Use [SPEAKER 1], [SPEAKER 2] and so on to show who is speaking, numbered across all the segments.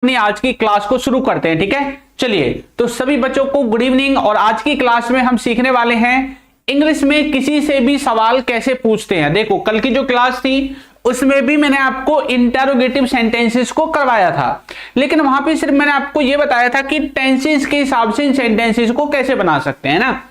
[SPEAKER 1] अपनी आज की क्लास को शुरू करते हैं। ठीक है, चलिए तो सभी बच्चों को गुड इवनिंग। और आज की क्लास में हम सीखने वाले हैं इंग्लिश में किसी से भी सवाल कैसे पूछते हैं। देखो कल की जो क्लास थी उसमें भी मैंने आपको इंटरोगेटिव सेंटेंसेस को करवाया था, लेकिन वहां पे सिर्फ मैंने आपको यह बताया था कि टेंसेस के हिसाब से इन सेंटेंसेस को कैसे बना सकते हैं ना।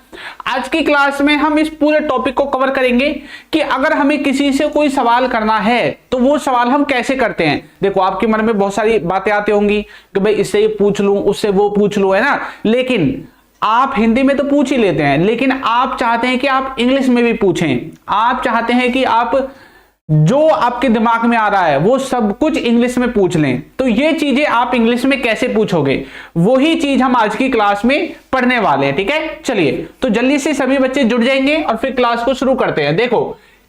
[SPEAKER 1] आज की क्लास में हम इस पूरे टॉपिक को कवर करेंगे कि अगर हमें किसी से कोई सवाल करना है तो वो सवाल हम कैसे करते हैं। देखो आपके मन में बहुत सारी बातें आती होंगी कि भाई इससे ये पूछ लूं, उससे वो पूछ लूं, है ना। लेकिन आप हिंदी में तो पूछ ही लेते हैं, लेकिन आप चाहते हैं कि आप इंग्लिश में भी पूछें। आप चाहते हैं कि आप जो आपके दिमाग में आ रहा है वो सब कुछ इंग्लिश में पूछ लें। तो ये चीजें आप इंग्लिश में कैसे पूछोगे, वही चीज हम आज की क्लास में पढ़ने वाले हैं। ठीक है, चलिए तो जल्दी से सभी बच्चे जुड़ जाएंगे और फिर क्लास को शुरू करते हैं। देखो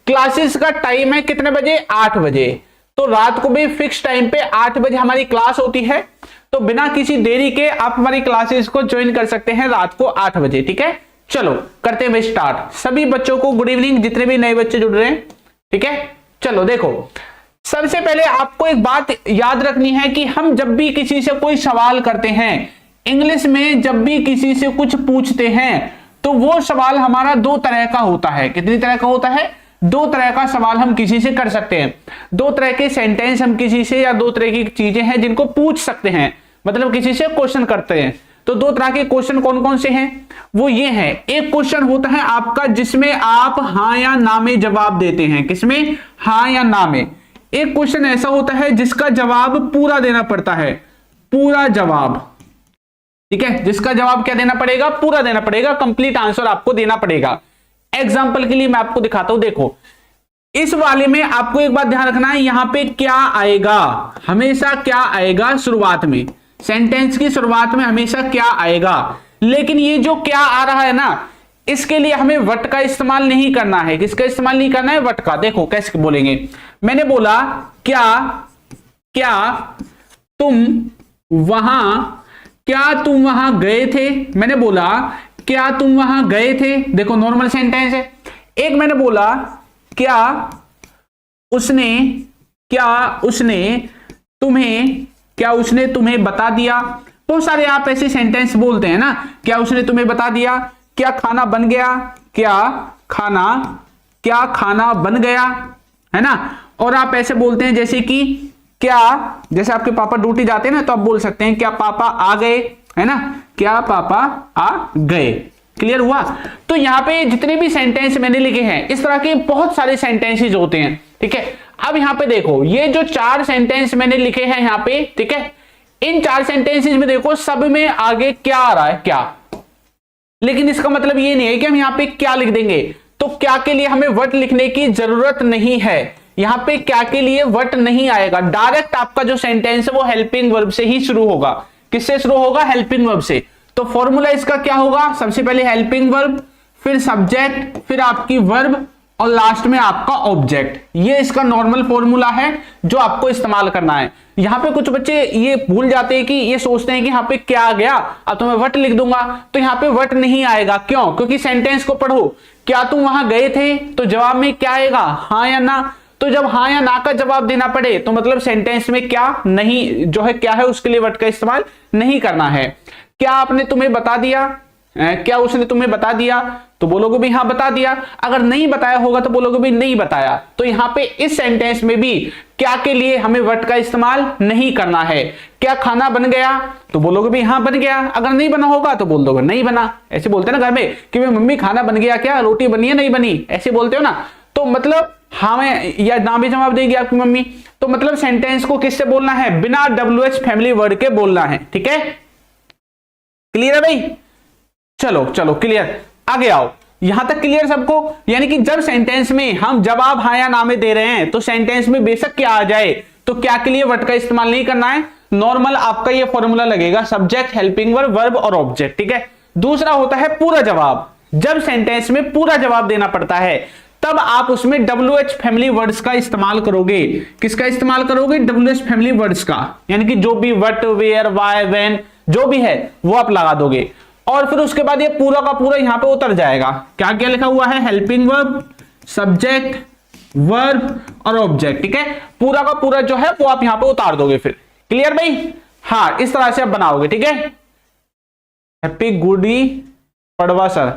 [SPEAKER 1] क्लासेस का टाइम है कितने बजे, 8 बजे। तो रात को भी फिक्स टाइम पे 8 बजे हमारी क्लास होती है। तो बिना किसी देरी के आप हमारी क्लासेस को ज्वाइन कर सकते हैं रात को 8 बजे। ठीक है, चलो करते हैं स्टार्ट। सभी बच्चों को गुड इवनिंग, जितने भी नए बच्चे जुड़ रहे हैं। ठीक है, चलो देखो सबसे पहले आपको एक बात याद रखनी है कि हम जब भी किसी से कोई सवाल करते हैं इंग्लिश में, जब भी किसी से कुछ पूछते हैं तो वो सवाल हमारा दो तरह का होता है। कितनी तरह का होता है? दो तरह का सवाल हम किसी से कर सकते हैं। दो तरह के सेंटेंस हम किसी से, या दो तरह की चीजें हैं जिनको पूछ सकते हैं, मतलब किसी से क्वेश्चन करते हैं। तो दो तरह के क्वेश्चन कौन कौन से हैं? वो ये है, एक क्वेश्चन होता है आपका जिसमें आप हाँ या ना में जवाब देते हैं। किसमें? हाँ या ना में। एक क्वेश्चन ऐसा होता है जिसका जवाब पूरा देना पड़ता है, पूरा जवाब। ठीक है, जिसका जवाब क्या देना पड़ेगा? पूरा देना पड़ेगा, कंप्लीट आंसर आपको देना पड़ेगा। एग्जाम्पल के लिए मैं आपको दिखाता हूं। देखो इस वाले में आपको एक बात ध्यान रखना है, यहां पे क्या आएगा, हमेशा क्या आएगा शुरुआत में, सेंटेंस की शुरुआत में हमेशा क्या आएगा। लेकिन ये जो क्या आ रहा है ना, इसके लिए हमें वट का इस्तेमाल नहीं करना है। किसका इस्तेमाल नहीं करना है? वट का। देखो कैसे बोलेंगे, मैंने बोला क्या तुम वहां गए थे। मैंने बोला क्या तुम वहां गए थे, देखो नॉर्मल सेंटेंस है। एक मैंने बोला क्या उसने तुम्हें बता दिया। बहुत सारे आप ऐसे सेंटेंस बोलते हैं ना, क्या उसने तुम्हें बता दिया, क्या खाना बन गया, क्या खाना बन गया, है ना। और आप ऐसे बोलते हैं जैसे कि जैसे आपके पापा ड्यूटी जाते हैं ना, तो आप बोल सकते हैं क्या पापा आ गए, है ना, क्या पापा आ गए। क्लियर हुआ? तो यहां पे जितने भी सेंटेंस मैंने लिखे हैं इस तरह के बहुत सारे सेंटेंसेस होते हैं। ठीक है, अब यहां पे देखो ये जो 4 सेंटेंस मैंने लिखे हैं यहां पे, ठीक है, इन 4 सेंटेंसेस में देखो सब में आगे क्या आ रहा है, क्या। लेकिन इसका मतलब ये नहीं है कि हम यहां पे क्या लिख देंगे। तो क्या के लिए हमें वट लिखने की जरूरत नहीं है। यहां पे क्या के लिए वट नहीं आएगा, डायरेक्ट आपका जो सेंटेंस है वो हेल्पिंग वर्ब से ही शुरू होगा। किससे शुरू होगा? हेल्पिंग वर्ब से। तो फॉर्मूला इसका क्या होगा? सबसे पहले हेल्पिंग वर्ब, फिर सब्जेक्ट, फिर आपकी वर्ब और लास्ट में आपका ऑब्जेक्ट। ये इसका नॉर्मल फॉर्मूला है जो आपको इस्तेमाल करना है। यहां पे कुछ बच्चे ये भूल जाते हैं कि ये सोचते हैं कि यहां पे क्या आ गया, अब तो मैं वट लिख दूंगा। तो यहां पे वट नहीं आएगा। क्यों? क्योंकि सेंटेंस को पढ़ो, क्या तुम वहां गए थे, तो जवाब में क्या आएगा? हाँ या ना। तो जब हाँ या ना का जवाब देना पड़े तो मतलब सेंटेंस में क्या नहीं, जो है क्या है, उसके लिए वट का इस्तेमाल नहीं करना है। क्या आपने तुम्हें बता दिया, क्या उसने तुम्हें बता दिया, तो बोलोगे भी हाँ बता दिया। अगर नहीं बताया होगा तो बोलोगे भी नहीं बताया। तो यहां पे इस सेंटेंस में भी क्या के लिए हमें वट का इस्तेमाल नहीं करना है। क्या खाना बन गया, तो बोलोगे भी हाँ बन गया। अगर नहीं बना होगा तो बोल दोगे नहीं बना। ऐसे बोलते हैं ना घर में कि मम्मी खाना बन गया क्या, रोटी बनी है नहीं बनी, ऐसे बोलते हो ना। तो मतलब हाँ में या ना भी जवाब देगी आपकी मम्मी। तो मतलब सेंटेंस को किससे बोलना है? बिना WH फैमिली वर्ड के बोलना है। ठीक है, क्लियर है भाई? चलो चलो क्लियर, आगे आओ। यहां तक क्लियर सबको? यानी कि जब सेंटेंस में हम जवाब हाँ या ना में दे रहे हैं तो सेंटेंस में बेशक क्या आ जाए, तो क्या के लिए वट का इस्तेमाल नहीं करना है। नॉर्मल आपका ये फॉर्मूला लगेगा, सब्जेक्ट, हेल्पिंग वर्ब, वर्ब और ऑब्जेक्ट। ठीक है, दूसरा होता है पूरा जवाब। जब सेंटेंस में पूरा जवाब देना पड़ता है तब आप उसमें WH फैमिली वर्ड्स का इस्तेमाल करोगे। किसका इस्तेमाल करोगे? WH फैमिली वर्ड्स का, यानी कि जो भी वट, वेयर, वाई, व्हेन जो भी है वो आप लगा दोगे। और फिर उसके बाद ये पूरा का पूरा यहां पे उतर जाएगा। क्या क्या लिखा हुआ है? हेल्पिंग वर्ब, सब्जेक्ट, वर्ब और ऑब्जेक्ट। ठीक है, पूरा का पूरा जो है वो आप यहां पे उतार दोगे। फिर क्लियर भाई? हाँ, इस तरह से आप बनाओगे, ठीक है। हैप्पी गुडी पड़वा सर,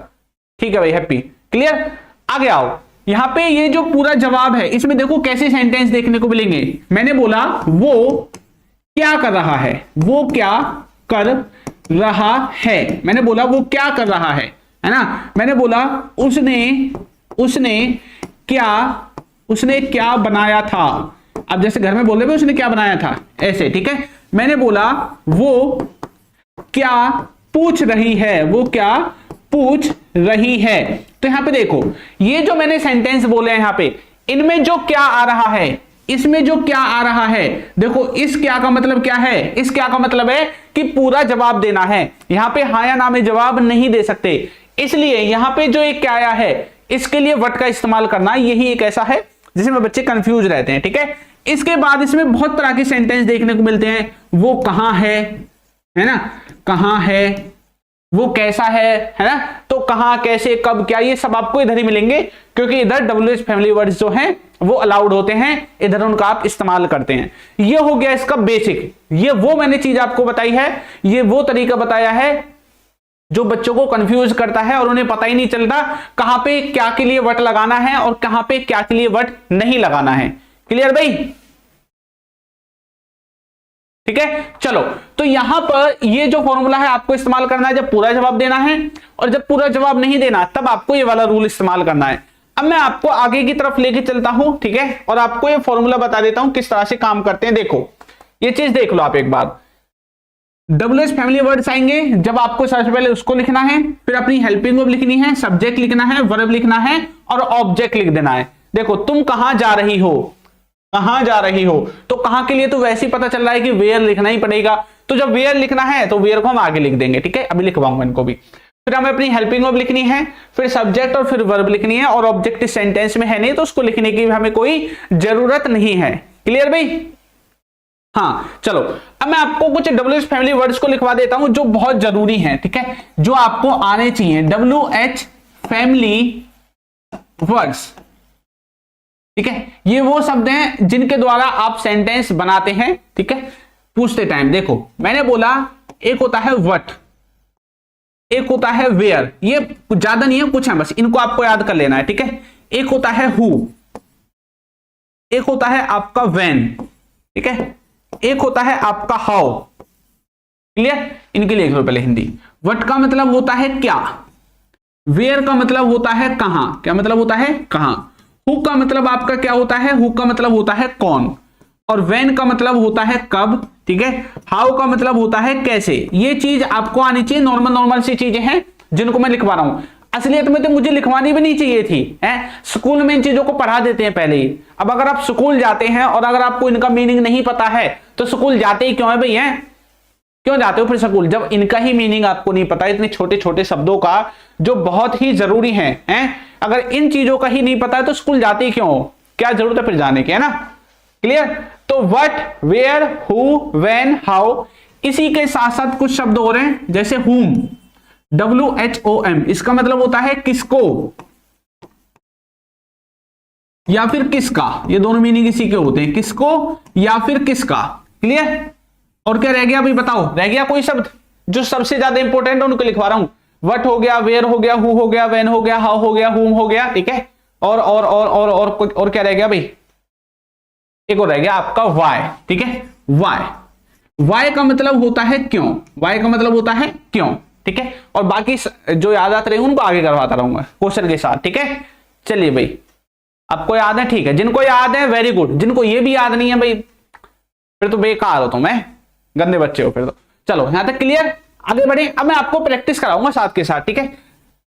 [SPEAKER 1] ठीक है भाई, हैप्पी, क्लियर। आगे आओ, यहां पे ये जो पूरा जवाब है इसमें देखो कैसे सेंटेंस देखने को मिलेंगे। मैंने बोला वो क्या कर रहा है, वो क्या कर रहा है, मैंने बोला वो क्या कर रहा है ना। मैंने बोला उसने क्या बनाया था। अब जैसे घर में बोल रहे उसने क्या बनाया था, ऐसे, ठीक है। मैंने बोला वो क्या पूछ रही है, वो क्या पूछ रही है। तो यहां पे देखो, ये जो मैंने सेंटेंस बोले हैं यहां पे, इनमें जो क्या आ रहा है, इसमें जो क्या आ रहा है, देखो इस क्या का मतलब क्या है, इस क्या का मतलब है कि पूरा जवाब देना है। यहां पे हाँ या ना में जवाब नहीं दे सकते, इसलिए यहां पे जो एक क्या आया है इसके लिए व्हाट का इस्तेमाल करना, यही एक ऐसा है जिसमें बच्चे कंफ्यूज रहते हैं, ठीक है। इसके बाद इसमें बहुत तरह के सेंटेंस देखने को मिलते हैं। वो कहां है ना, कहां है, वो कैसा है ना। तो कहां, कैसे, कब, क्या, ये सब आपको इधर ही मिलेंगे, क्योंकि इधर WH फैमिली वर्ड्स जो हैं वो अलाउड होते हैं, इधर उनका आप इस्तेमाल करते हैं। ये हो गया इसका बेसिक, ये वो मैंने चीज आपको बताई है, ये वो तरीका बताया है जो बच्चों को कंफ्यूज करता है और उन्हें पता ही नहीं चलता कहां पे क्या के लिए व्हाट लगाना है और कहां पे क्या के लिए व्हाट नहीं लगाना है। क्लियर भाई, ठीक है। चलो, तो यहां पर ये जो फॉर्मूला है आपको इस्तेमाल करना है जब पूरा जवाब देना है, और जब पूरा जवाब नहीं देना तब आपको ये वाला रूल इस्तेमाल करना है। अब मैं आपको आगे की तरफ लेके चलता हूं, ठीक है, और आपको ये फॉर्मूला बता देता हूं किस तरह से काम करते हैं। देखो, ये चीज देख लो आप एक बार। WH फैमिली वर्ड्स आएंगे जब आपको सबसे पहले उसको लिखना है, फिर अपनी हेल्पिंग वर्ब लिखनी है, सब्जेक्ट लिखना है, वर्ब लिखना है और ऑब्जेक्ट लिख देना है। देखो, तुम कहां जा रही हो, कहां जा रही हो, तो कहां के लिए तो वैसे ही पता चल रहा है कि वेयर लिखना ही पड़ेगा, तो जब वेयर लिखना है तो वेयर को हम आगे लिख देंगे, ठीक है। अभी लिखवाऊंगा इनको भी। फिर हमें अपनी हेल्पिंग वर्ब लिखनी है, फिर सब्जेक्ट और फिर वर्ब लिखनी है, और ऑब्जेक्ट इस सेंटेंस में है नहीं तो उसको लिखने की हमें कोई जरूरत नहीं है। क्लियर भाई, हाँ। चलो, अब मैं आपको कुछ WH फैमिली वर्ड्स को लिखवा देता हूं जो बहुत जरूरी हैं, ठीक है, जो आपको आने चाहिए। WH फैमिली वर्ड्स, ठीक है, ये वो शब्द हैं जिनके द्वारा आप सेंटेंस बनाते हैं, ठीक है, पूछते टाइम। देखो, मैंने बोला एक होता है व्हाट, एक होता है वेयर, ये ज्यादा नहीं है, कुछ है बस, इनको आपको याद कर लेना है, ठीक है। एक होता है हु, एक होता है आपका व्हेन, ठीक है, एक होता है आपका हाउ। क्लियर, इनके लिए लिख लो पहले हिंदी। व्हाट का मतलब होता है क्या, वेयर का मतलब होता है कहां, क्या मतलब होता है कहां, हु का मतलब आपका क्या होता है, हु का मतलब होता है कौन, और व्हेन का मतलब होता है कब, ठीक है। हाउ का मतलब होता है कैसे। ये चीज आपको आनी चाहिए, नॉर्मल सी चीजें हैं जिनको मैं लिखवा रहा हूं। असलियत में तो मुझे लिखवानी भी नहीं चाहिए थी, स्कूल में इन चीजों को पढ़ा देते हैं पहले ही। अब अगर आप स्कूल जाते हैं और अगर आपको इनका मीनिंग नहीं पता है तो स्कूल जाते ही क्यों है भाई, क्यों जाते हो फिर स्कूल, जब इनका ही मीनिंग आपको नहीं पता, इतने छोटे छोटे शब्दों का जो बहुत ही जरूरी है, अगर इन चीजों का ही नहीं पता है तो स्कूल जाते ही क्यों हो, क्या जरूरत है फिर जाने की, है ना। क्लियर, तो what, where, who, when, how, इसी के साथ साथ कुछ शब्द हो रहे हैं जैसे whom, WHOM, इसका मतलब होता है किसको या फिर किसका, ये दोनों मीनिंग इसी के होते हैं, किसको या फिर किसका। क्लियर, और क्या रह गया अभी बताओ, रह गया कोई शब्द जो सबसे ज्यादा इंपॉर्टेंट है उनको लिखवा रहा हूं। व्हाट हो गया, वेयर हो गया, हु हो गया, व्हेन हो गया, हाउ हो गया, whom हो गया, ठीक है। और क्या रह गया भाई, एक और रह गया आपका वाई, ठीक है। वाई का मतलब होता है क्यों, वाई का मतलब होता है क्यों, ठीक है। और बाकी जो याद आते रहे उनको आगे करवाता रहूंगा क्वेश्चन के साथ, ठीक है। चलिए भाई, आपको याद है, ठीक है, जिनको याद है वेरी गुड, जिनको ये भी याद नहीं है भाई फिर तो बेकार हो, तुम गंदे बच्चे हो फिर तो। चलो यहां तक क्लियर, आगे बढ़े। अब मैं आपको प्रैक्टिस कराऊंगा साथ के साथ, ठीक है,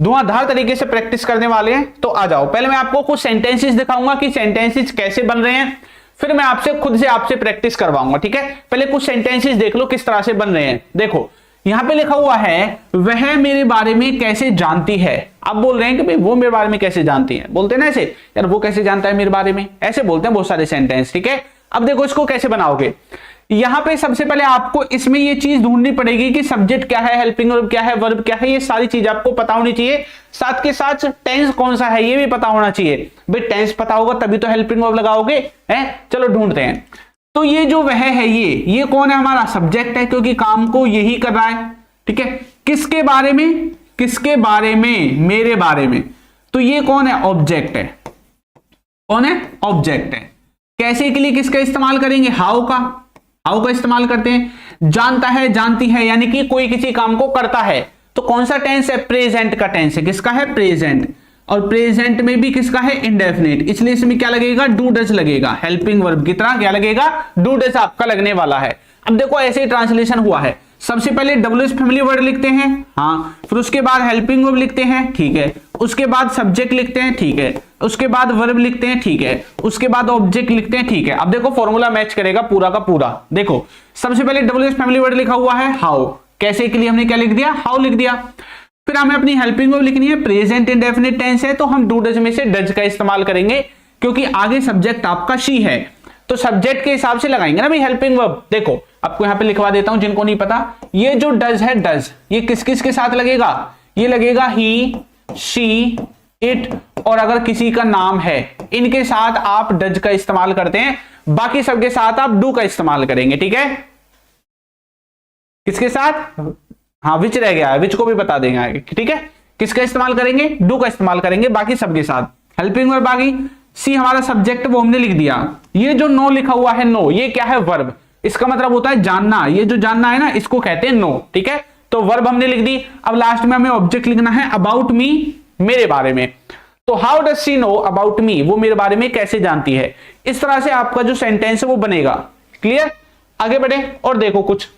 [SPEAKER 1] धुआंधार तरीके से प्रैक्टिस करने वाले हैं। तो आ जाओ, पहले मैं आपको कुछ सेंटेंसेस दिखाऊंगा कि सेंटेंसेस कैसे बन रहे हैं, फिर मैं आपसे खुद से आपसे प्रैक्टिस करवाऊंगा, ठीक है। पहले कुछ सेंटेंसेस देख लो किस तरह से बन रहे हैं। देखो, यहां पे लिखा हुआ है वह मेरे बारे में कैसे जानती है। आप बोल रहे हैं कि भाई वो मेरे बारे में कैसे जानती है, बोलते हैं ना ऐसे, यार वो कैसे जानता है मेरे बारे में, ऐसे बोलते हैं बहुत सारे सेंटेंस, ठीक है। अब देखो इसको कैसे बनाओगे। यहां पे सबसे पहले आपको इसमें ये चीज ढूंढनी पड़ेगी कि सब्जेक्ट क्या है, हेल्पिंग वर्ब क्या है, वर्ब क्या है, ये सारी चीज आपको पता होनी चाहिए। साथ के साथ टेंस कौन सा है ये भी पता होना चाहिए। भाई टेंस पता होगा तभी तो हेल्पिंग वर्ब लगाओगे, हैं। चलो ढूंढते हैं। तो ये जो वह है, ये कौन है, हमारा सब्जेक्ट है, क्योंकि काम को यही कर रहा है। ठीक है, किसके बारे में, किसके बारे में, मेरे बारे में। तो ये कौन है, ऑब्जेक्ट है। कौन है, ऑब्जेक्ट है। कैसे के लिए किसका इस्तेमाल करेंगे, हाउ का। हाउ का इस्तेमाल करते हैं। जानता है, जानती है, यानी कि कोई किसी काम को करता है, तो कौन सा टेंस है, प्रेजेंट का टेंस है। किसका है, प्रेजेंट। और प्रेजेंट में भी किसका है, इंडेफिनिट, इसलिए इसमें क्या लगेगा, डू डज लगेगा। हेल्पिंग वर्ब की तरह क्या लगेगा, डू डज आपका लगने वाला है। अब देखो ऐसे ही ट्रांसलेशन हुआ है, सबसे पहले डब्ल्यूएस फैमिली वर्ड लिखते हैं, हाँ, फिर उसके बाद हेल्पिंग वर्ब लिखते हैं, ठीक है, उसके बाद सब्जेक्ट लिखते हैं, ठीक है, उसके बाद वर्ब लिखते हैं, ठीक है, उसके बाद ऑब्जेक्ट लिखते हैं, ठीक है। अब देखो फॉर्मूला मैच करेगा पूरा का पूरा। देखो सबसे पहले डब्ल्यूएस फैमिली वर्ड लिखा हुआ है हाउ, कैसे के लिए हमने क्या लिख दिया, हाउ लिख दिया। फिर हमें अपनी हेल्पिंग वर्ब लिखनी है, प्रेजेंट इंडेफिनिट टेंस है, तो हम डू डज में से डज का इस्तेमाल करेंगे, क्योंकि आगे सब्जेक्ट आपका शी है, तो सब्जेक्ट के हिसाब से लगाएंगे ना भाई हेल्पिंग वर्ब। देखो आपको यहां पे लिखवा देता हूं जिनको नहीं पता, ये जो डज है, डज ये किस किस के साथ लगेगा, ये लगेगा ही, शी, इट, और अगर किसी का नाम है, इनके साथ आप डज का इस्तेमाल करते हैं, बाकी सबके साथ आप डू का इस्तेमाल करेंगे। ठीक है, किसके साथ, हाँ विच रह गया है, विच को भी बता देंगे आगे। ठीक है, किसका इस्तेमाल करेंगे, डू का इस्तेमाल करेंगे, बाकी सबके साथ। हेल्पिंग वर्ब आ गई, सी हमारा सब्जेक्ट वो हमने लिख दिया। ये जो नो लिखा हुआ है, नो, ये क्या है, वर्ब, इसका मतलब होता है जानना, ये जो जानना है ना, इसको कहते हैं नो। ठीक है, तो वर्ब हमने लिख दी। अब लास्ट में हमें ऑब्जेक्ट लिखना है, अबाउट मी, मेरे बारे में। तो how does she know about me, वो मेरे बारे में कैसे जानती है। इस तरह से आपका जो सेंटेंस है वो बनेगा। क्लियर, आगे बढ़े और देखो, कुछ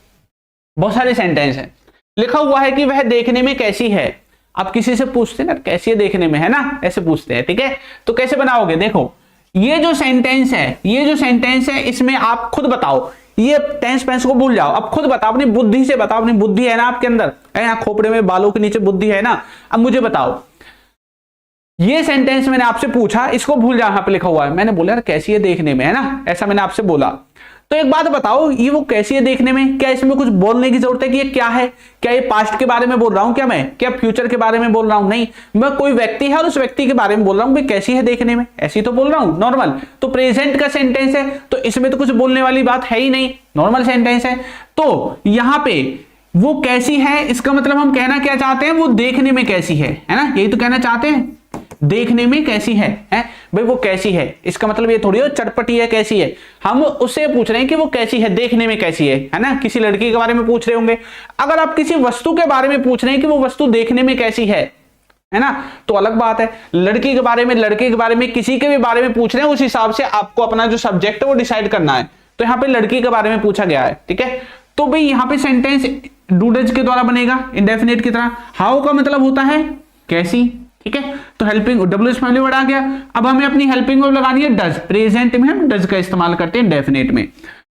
[SPEAKER 1] बहुत सारे सेंटेंस है। लिखा हुआ है कि वह देखने में कैसी है। आप किसी से पूछते ना कैसी है देखने में, है ना, ऐसे पूछते हैं। ठीक है, तो कैसे बनाओगे, देखो ये जो सेंटेंस है, ये जो सेंटेंस है, इसमें आप खुद बताओ, ये टेंस पेंस को भूल जाओ, अब खुद बताओ, अपनी बुद्धि से बताओ, अपनी बुद्धि है ना आपके अंदर, यहाँ खोपड़े में बालों के नीचे बुद्धि है ना। अब मुझे बताओ, ये सेंटेंस मैंने आपसे पूछा, इसको भूल जाओ, यहाँ पे लिखा हुआ है, मैंने बोला यार कैसी है देखने में, है ना, ऐसा मैंने आपसे बोला। तो एक बात बताओ, ये वो कैसी है देखने में, क्या इसमें कुछ बोलने की जरूरत है कि ये क्या है, क्या ये पास्ट के बारे में बोल रहा हूं, क्या मैं, क्या फ्यूचर के बारे में बोल रहा हूं, नहीं, मैं कोई व्यक्ति है और उस व्यक्ति के बारे में बोल रहा हूं, भाई कैसी है देखने में, ऐसी तो बोल रहा हूं नॉर्मल। तो प्रेजेंट का सेंटेंस है, तो इसमें तो कुछ बोलने वाली बात है ही नहीं, नॉर्मल सेंटेंस है। तो यहां पे वो कैसी है, इसका मतलब हम कहना क्या चाहते हैं, वो देखने में कैसी है ना, यही तो कहना चाहते हैं, देखने में कैसी है भाई, वो कैसी है, इसका मतलब ये थोड़ी हो चटपटी है, कैसी है, हम उससे पूछ रहे हैं कि वो कैसी है, देखने में कैसी है ना। किसी लड़की के बारे में पूछ रहे होंगे, अगर आप किसी वस्तु के बारे में पूछ रहे हैं कि वो वस्तु देखने में कैसी है ना, तो अलग बात है। लड़की के बारे में, लड़के के बारे में, किसी के भी बारे में पूछ रहे हैं, उस हिसाब से आपको अपना जो सब्जेक्ट है वो डिसाइड करना है। तो यहाँ पे लड़की के बारे में पूछा गया है, ठीक है, तो भाई यहाँ पे सेंटेंस डू डज के द्वारा बनेगा, इंडेफिनिट की तरह। हाउ का मतलब होता है कैसी, ठीक है, तो हेल्पिंग डब्ल्यूएस फैमिली वर्ड आ गया। अब हमें अपनी हेल्पिंग वर्ब लगानी है डज, प्रेजेंट में हम डज का इस्तेमाल करते हैं डेफिनेट में।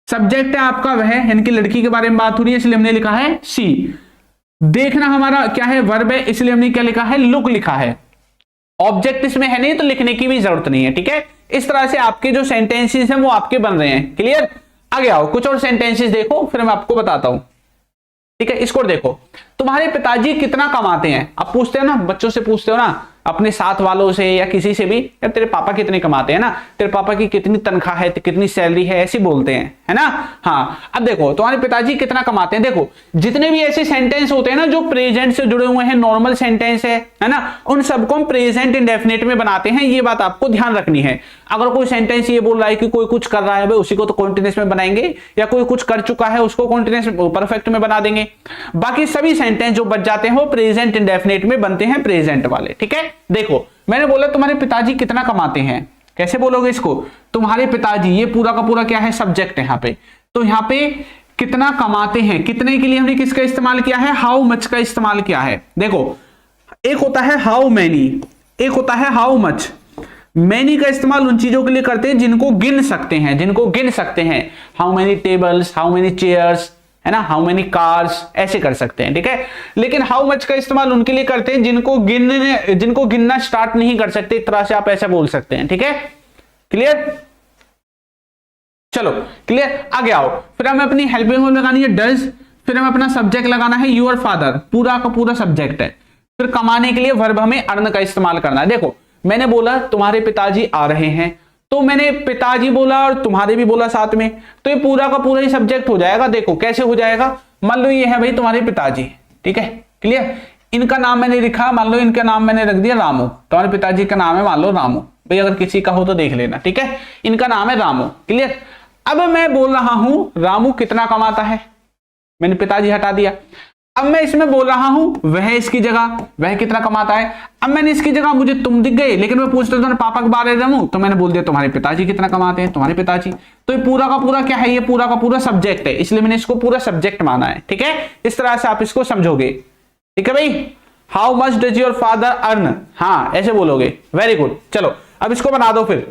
[SPEAKER 1] सब्जेक्ट है आपका वह, यानी कि लड़की के बारे में बात हो रही है, इसलिए हमने लिखा है सी। देखना हमारा क्या है, वर्ब है, इसलिए हमने क्या लिखा है, लुक लिखा है। ऑब्जेक्ट इसमें है नहीं, तो लिखने की भी जरूरत नहीं है। ठीक है, इस तरह से आपके जो सेंटेंसेस हैं वो आपके बन रहे हैं। क्लियर, आगे आओ, कुछ और सेंटेंसेस देखो, फिर मैं आपको बताता हूं। ठीक है, इसको देखो, तुम्हारे पिताजी कितना कमाते हैं। आप पूछते हो ना, बच्चों से पूछते हो ना, अपने साथ वालों से या किसी से भी, यार तेरे पापा कितने कमाते हैं ना, तेरे पापा की कितनी तनख्वाह है, कितनी सैलरी है, ऐसी बोलते हैं, है ना। हाँ, अब देखो तुम्हारे पिताजी कितना कमाते हैं। देखो जितने भी ऐसे सेंटेंस होते हैं ना जो प्रेजेंट से जुड़े हुए हैं, नॉर्मल सेंटेंस है ना, उन सबको हम प्रेजेंट इंडेफिनिट में बनाते हैं। ये बात आपको ध्यान रखनी है। अगर कोई सेंटेंस ये बोल रहा है कि कोई कुछ कर रहा है, भाई उसी को तो कॉन्टिन्यूअस में बनाएंगे, या कोई कुछ कर चुका है उसको कॉन्टिन्यूअस परफेक्ट में बना देंगे। बाकी सभी सेंटेंस जो बच जाते हैं वो प्रेजेंट इंडेफिनिट में बनते हैं, प्रेजेंट वाले। ठीक है, देखो मैंने बोला तुम्हारे पिताजी कितना कमाते हैं, कैसे बोलोगे इसको, तुम्हारे पिताजी, ये पूरा का पूरा क्या है, सब्जेक्ट है यहाँ पे। तो यहाँ पे कितना कमाते हैं, कितने के लिए हमने किसका इस्तेमाल किया है, हाउ मच का इस्तेमाल किया है। देखो एक होता है हाउ मैनी, एक होता है हाउ मच। मैनी का इस्तेमाल उन चीजों के लिए करते हैं जिनको गिन सकते हैं, जिनको गिन सकते हैं। How many tables, how many chairs, है ना, हाउ मेनी कार्स, ऐसे कर सकते हैं। ठीक है, लेकिन हाउ मच का इस्तेमाल उनके लिए करते हैं जिनको गिनना स्टार्ट नहीं कर सकते, एक तरह से आप ऐसा बोल सकते हैं। ठीक है, क्लियर, चलो क्लियर, आगे आओ। फिर हमें अपनी हेल्पिंग वर्ब लगानी है डज, फिर हमें अपना सब्जेक्ट लगाना है योर फादर, पूरा का पूरा सब्जेक्ट है। फिर कमाने के लिए वर्ब हमें अर्न का इस्तेमाल करना है। देखो मैंने बोला तुम्हारे पिताजी आ रहे हैं, तो मैंने पिताजी बोला और तुम्हारे भी बोला साथ में, तो ये पूरा का पूरा ही सब्जेक्ट हो जाएगा। देखो कैसे हो जाएगा, मान लो ये है भाई तुम्हारे पिताजी, ठीक है, क्लियर। इनका नाम मैंने लिखा, मान लो इनका नाम मैंने रख दिया रामू, तुम्हारे पिताजी का नाम है मान लो रामू, भाई अगर किसी का हो तो देख लेना, ठीक है, इनका नाम है रामू, क्लियर। अब मैं बोल रहा हूं रामू कितना कमाता है, मैंने पिताजी हटा दिया। अब मैं इसमें बोल रहा हूं वह इसकी जगह वह कितना कमाता है। अब मैंने इसकी जगह, मुझे तुम दिख गए, लेकिन मैं पूछता हूं पापा के बारे में, तो मैंने बोल दिया तुम्हारे पिताजी कितना कमाते हैं, तुम्हारे पिताजी। तो ये पूरा का पूरा क्या है, ये पूरा का पूरा सब्जेक्ट है, इसलिए मैंने इसको पूरा सब्जेक्ट माना है, ठीक है। इस तरह से आप इसको समझोगे, ठीक है भाई। How much does your father earn, हाँ ऐसे बोलोगे, वेरी गुड। चलो अब इसको बना दो, फिर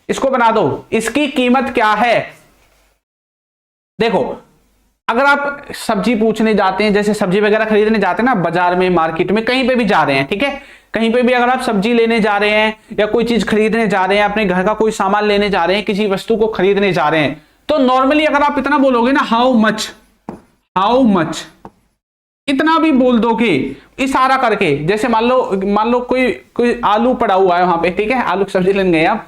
[SPEAKER 1] इसको बना दो, इसकी कीमत क्या है। देखो अगर आप सब्जी पूछने जाते हैं, जैसे सब्जी वगैरह खरीदने जाते हैं ना बाजार में, मार्केट में, कहीं पे भी जा रहे हैं, ठीक है, कहीं पे भी अगर आप सब्जी लेने जा रहे हैं या कोई चीज खरीदने जा रहे हैं, अपने घर का कोई सामान लेने जा रहे हैं, किसी वस्तु को खरीदने जा रहे हैं, तो नॉर्मली अगर आप इतना बोलोगे ना, हाउ मच, इतना भी बोल दोगे इशारा करके, जैसे मान लो कोई आलू पड़ा हुआ है वहां पे, ठीक है, आलू सब्जी लेने गए आप,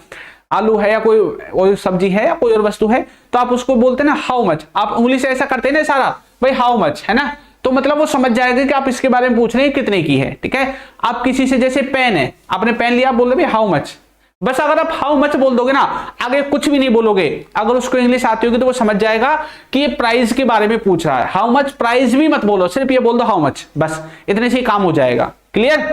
[SPEAKER 1] आलू है या कोई सब्जी है या कोई और वस्तु है, तो आप उसको बोलते हैं ना हाउ मच, आप उंगली से ऐसा करते हैं ना इशारा, भाई हाउ मच, है ना, तो मतलब वो समझ जाएगा कि आप इसके बारे में पूछ रहे हैं कितने की है, ठीक है। आप किसी से, जैसे पेन है, आपने पेन लिया, बोल रहे हाउ मच, बस अगर आप हाउ मच बोल दोगे ना, आगे कुछ भी नहीं बोलोगे, अगर उसको इंग्लिश आती होगी तो वो समझ जाएगा कि ये प्राइस के बारे में पूछ रहा है। हाउ मच, प्राइस भी मत बोलो, सिर्फ ये बोल दो हाउ मच, बस इतने से ही काम हो जाएगा, क्लियर।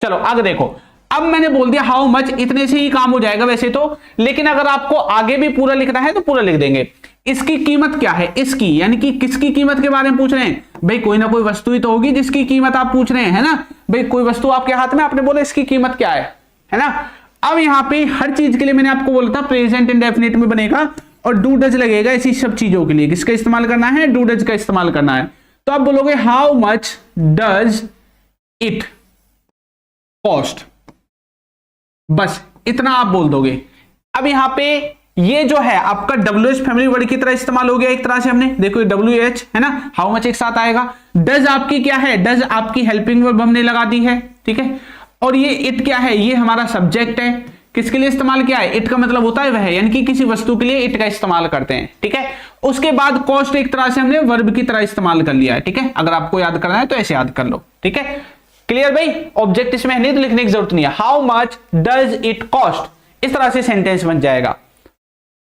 [SPEAKER 1] चलो आगे देखो, अब मैंने बोल दिया हाउ मच, इतने से ही काम हो जाएगा वैसे तो, लेकिन अगर आपको आगे भी पूरा लिखना है तो पूरा लिख देंगे। इसकी कीमत क्या है, इसकी यानी कि किसकी कीमत के बारे में पूछ रहे हैं, भाई कोई ना कोई वस्तु ही तो होगी जिसकी कीमत आप पूछ रहे हैं, है ना, भाई कोई वस्तु आपके हाथ में, आपने बोला इसकी कीमत क्या है ना। अब यहां पे हर चीज के लिए मैंने आपको बोला था प्रेजेंट इंडेफिनिट में बनेगा और डू डज लगेगा, इसी सब चीजों के लिए किसका इस्तेमाल करना है, डू डज का इस्तेमाल करना है। तो आप बोलोगे how much does it cost, बस इतना आप बोल दोगे। अब यहां पे ये जो है आपका WH फैमिली वर्ड की तरह इस्तेमाल हो गया एक तरह से, हमने देखो WH है ना, हाउ मच एक साथ आएगा। डज आपकी क्या है, डज आपकी हेल्पिंग वर्ब हमने लगा दी है, ठीक है, और ये इट क्या है, ये हमारा सब्जेक्ट है, किसके लिए इस्तेमाल किया है, इट का मतलब होता है वह, यानी कि किसी वस्तु के लिए इट का इस्तेमाल करते हैं, ठीक है। उसके बाद कॉस्ट एक तरह से हमने वर्ब की तरह इस्तेमाल कर लिया है, ठीक है, अगर आपको याद करना है तो ऐसे याद कर लो, ठीक है, क्लियर भाई। ऑब्जेक्ट इसमें नहीं तो लिखने की जरूरत नहीं है, how much does it cost, इस तरह से सेंटेंस बन जाएगा।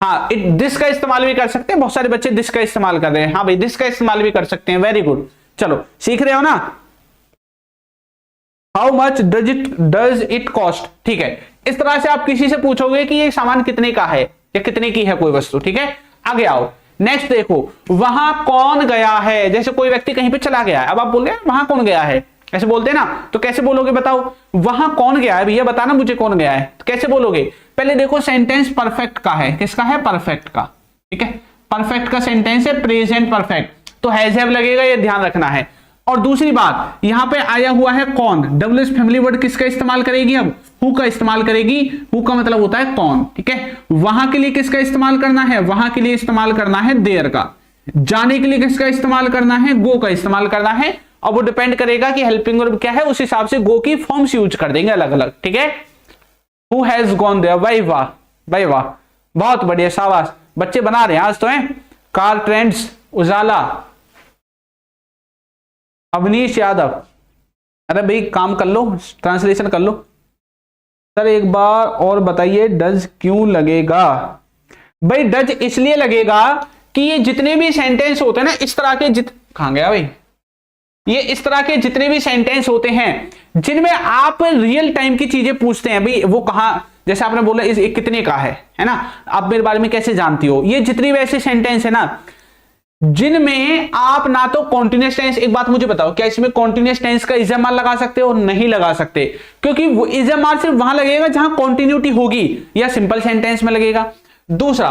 [SPEAKER 1] हाँ, दिस का इस्तेमाल भी कर सकते हैं, बहुत सारे बच्चे दिस का इस्तेमाल कर रहे हैं, हाँ भाई दिस का इस्तेमाल भी कर सकते हैं, वेरी गुड। चलो सीख रहे हो ना, how much does it cost, ठीक है। इस तरह से आप किसी से पूछोगे कि ये सामान कितने का है या कितने की है कोई वस्तु, ठीक है। आगे आओ, नेक्स्ट देखो, वहां कौन गया है, जैसे कोई व्यक्ति कहीं पे चला गया है, अब आप बोल रहे हैं वहां कौन गया है, ऐसे बोलते हैं ना, तो कैसे बोलोगे बताओ, वहां कौन गया है भैया बताना मुझे कौन गया है, तो कैसे बोलोगे। पहले देखो सेंटेंस परफेक्ट का है, किसका है, परफेक्ट का, ठीक है, परफेक्ट का सेंटेंस है प्रेजेंट परफेक्ट, तो हैज हैव लगेगा, ये ध्यान रखना है। और दूसरी बात, यहां पे आया हुआ है कौन, WH फैमिली वर्ड किसका इस्तेमाल करेगी, अब हु का इस्तेमाल करेगी, हु का मतलब होता है कौन, ठीक है। वहां के लिए किसका इस्तेमाल करना है, वहां के लिए इस्तेमाल करना है देयर का। जाने के लिए किसका इस्तेमाल करना है, गो का इस्तेमाल करना है, और वो डिपेंड करेगा कि हेल्पिंग वर्ब क्या है, उस हिसाब से गो की फॉर्म्स यूज कर देंगे अलग अलग, ठीक है। हु हैज गॉन देयर, भाई वाह भाई वाह, बहुत बढ़िया, शाबाश बच्चे बना रहे हैं आज तो, हैं कार ट्रेंड्स, उजाला, अवनीश यादव, अरे भाई काम कर लो, ट्रांसलेशन कर लो। सर एक बार और बताइए डज क्यों लगेगा, भाई डज इसलिए लगेगा कि ये जितने भी सेंटेंस होते हैं ना इस तरह के, कहां गया भाई, ये इस तरह के जितने भी सेंटेंस होते हैं जिनमें आप रियल टाइम की चीजें पूछते हैं, भाई वो कहां, जैसे आपने बोला इस कितने का है ना, आप मेरे बारे में कैसे जानती हो, ये जितनी भी ऐसे सेंटेंस है ना जिनमें आप ना तो कॉन्टिन्यूअस टेंस, एक बात मुझे बताओ, क्या इसमें कॉन्टिन्यूअस टेंस का इज़ मार लगा सकते हो, नहीं लगा सकते, क्योंकि वो इज़ मार सिर्फ वहां लगेगा जहां कॉन्टिन्यूटी होगी या सिंपल सेंटेंस में लगेगा। दूसरा,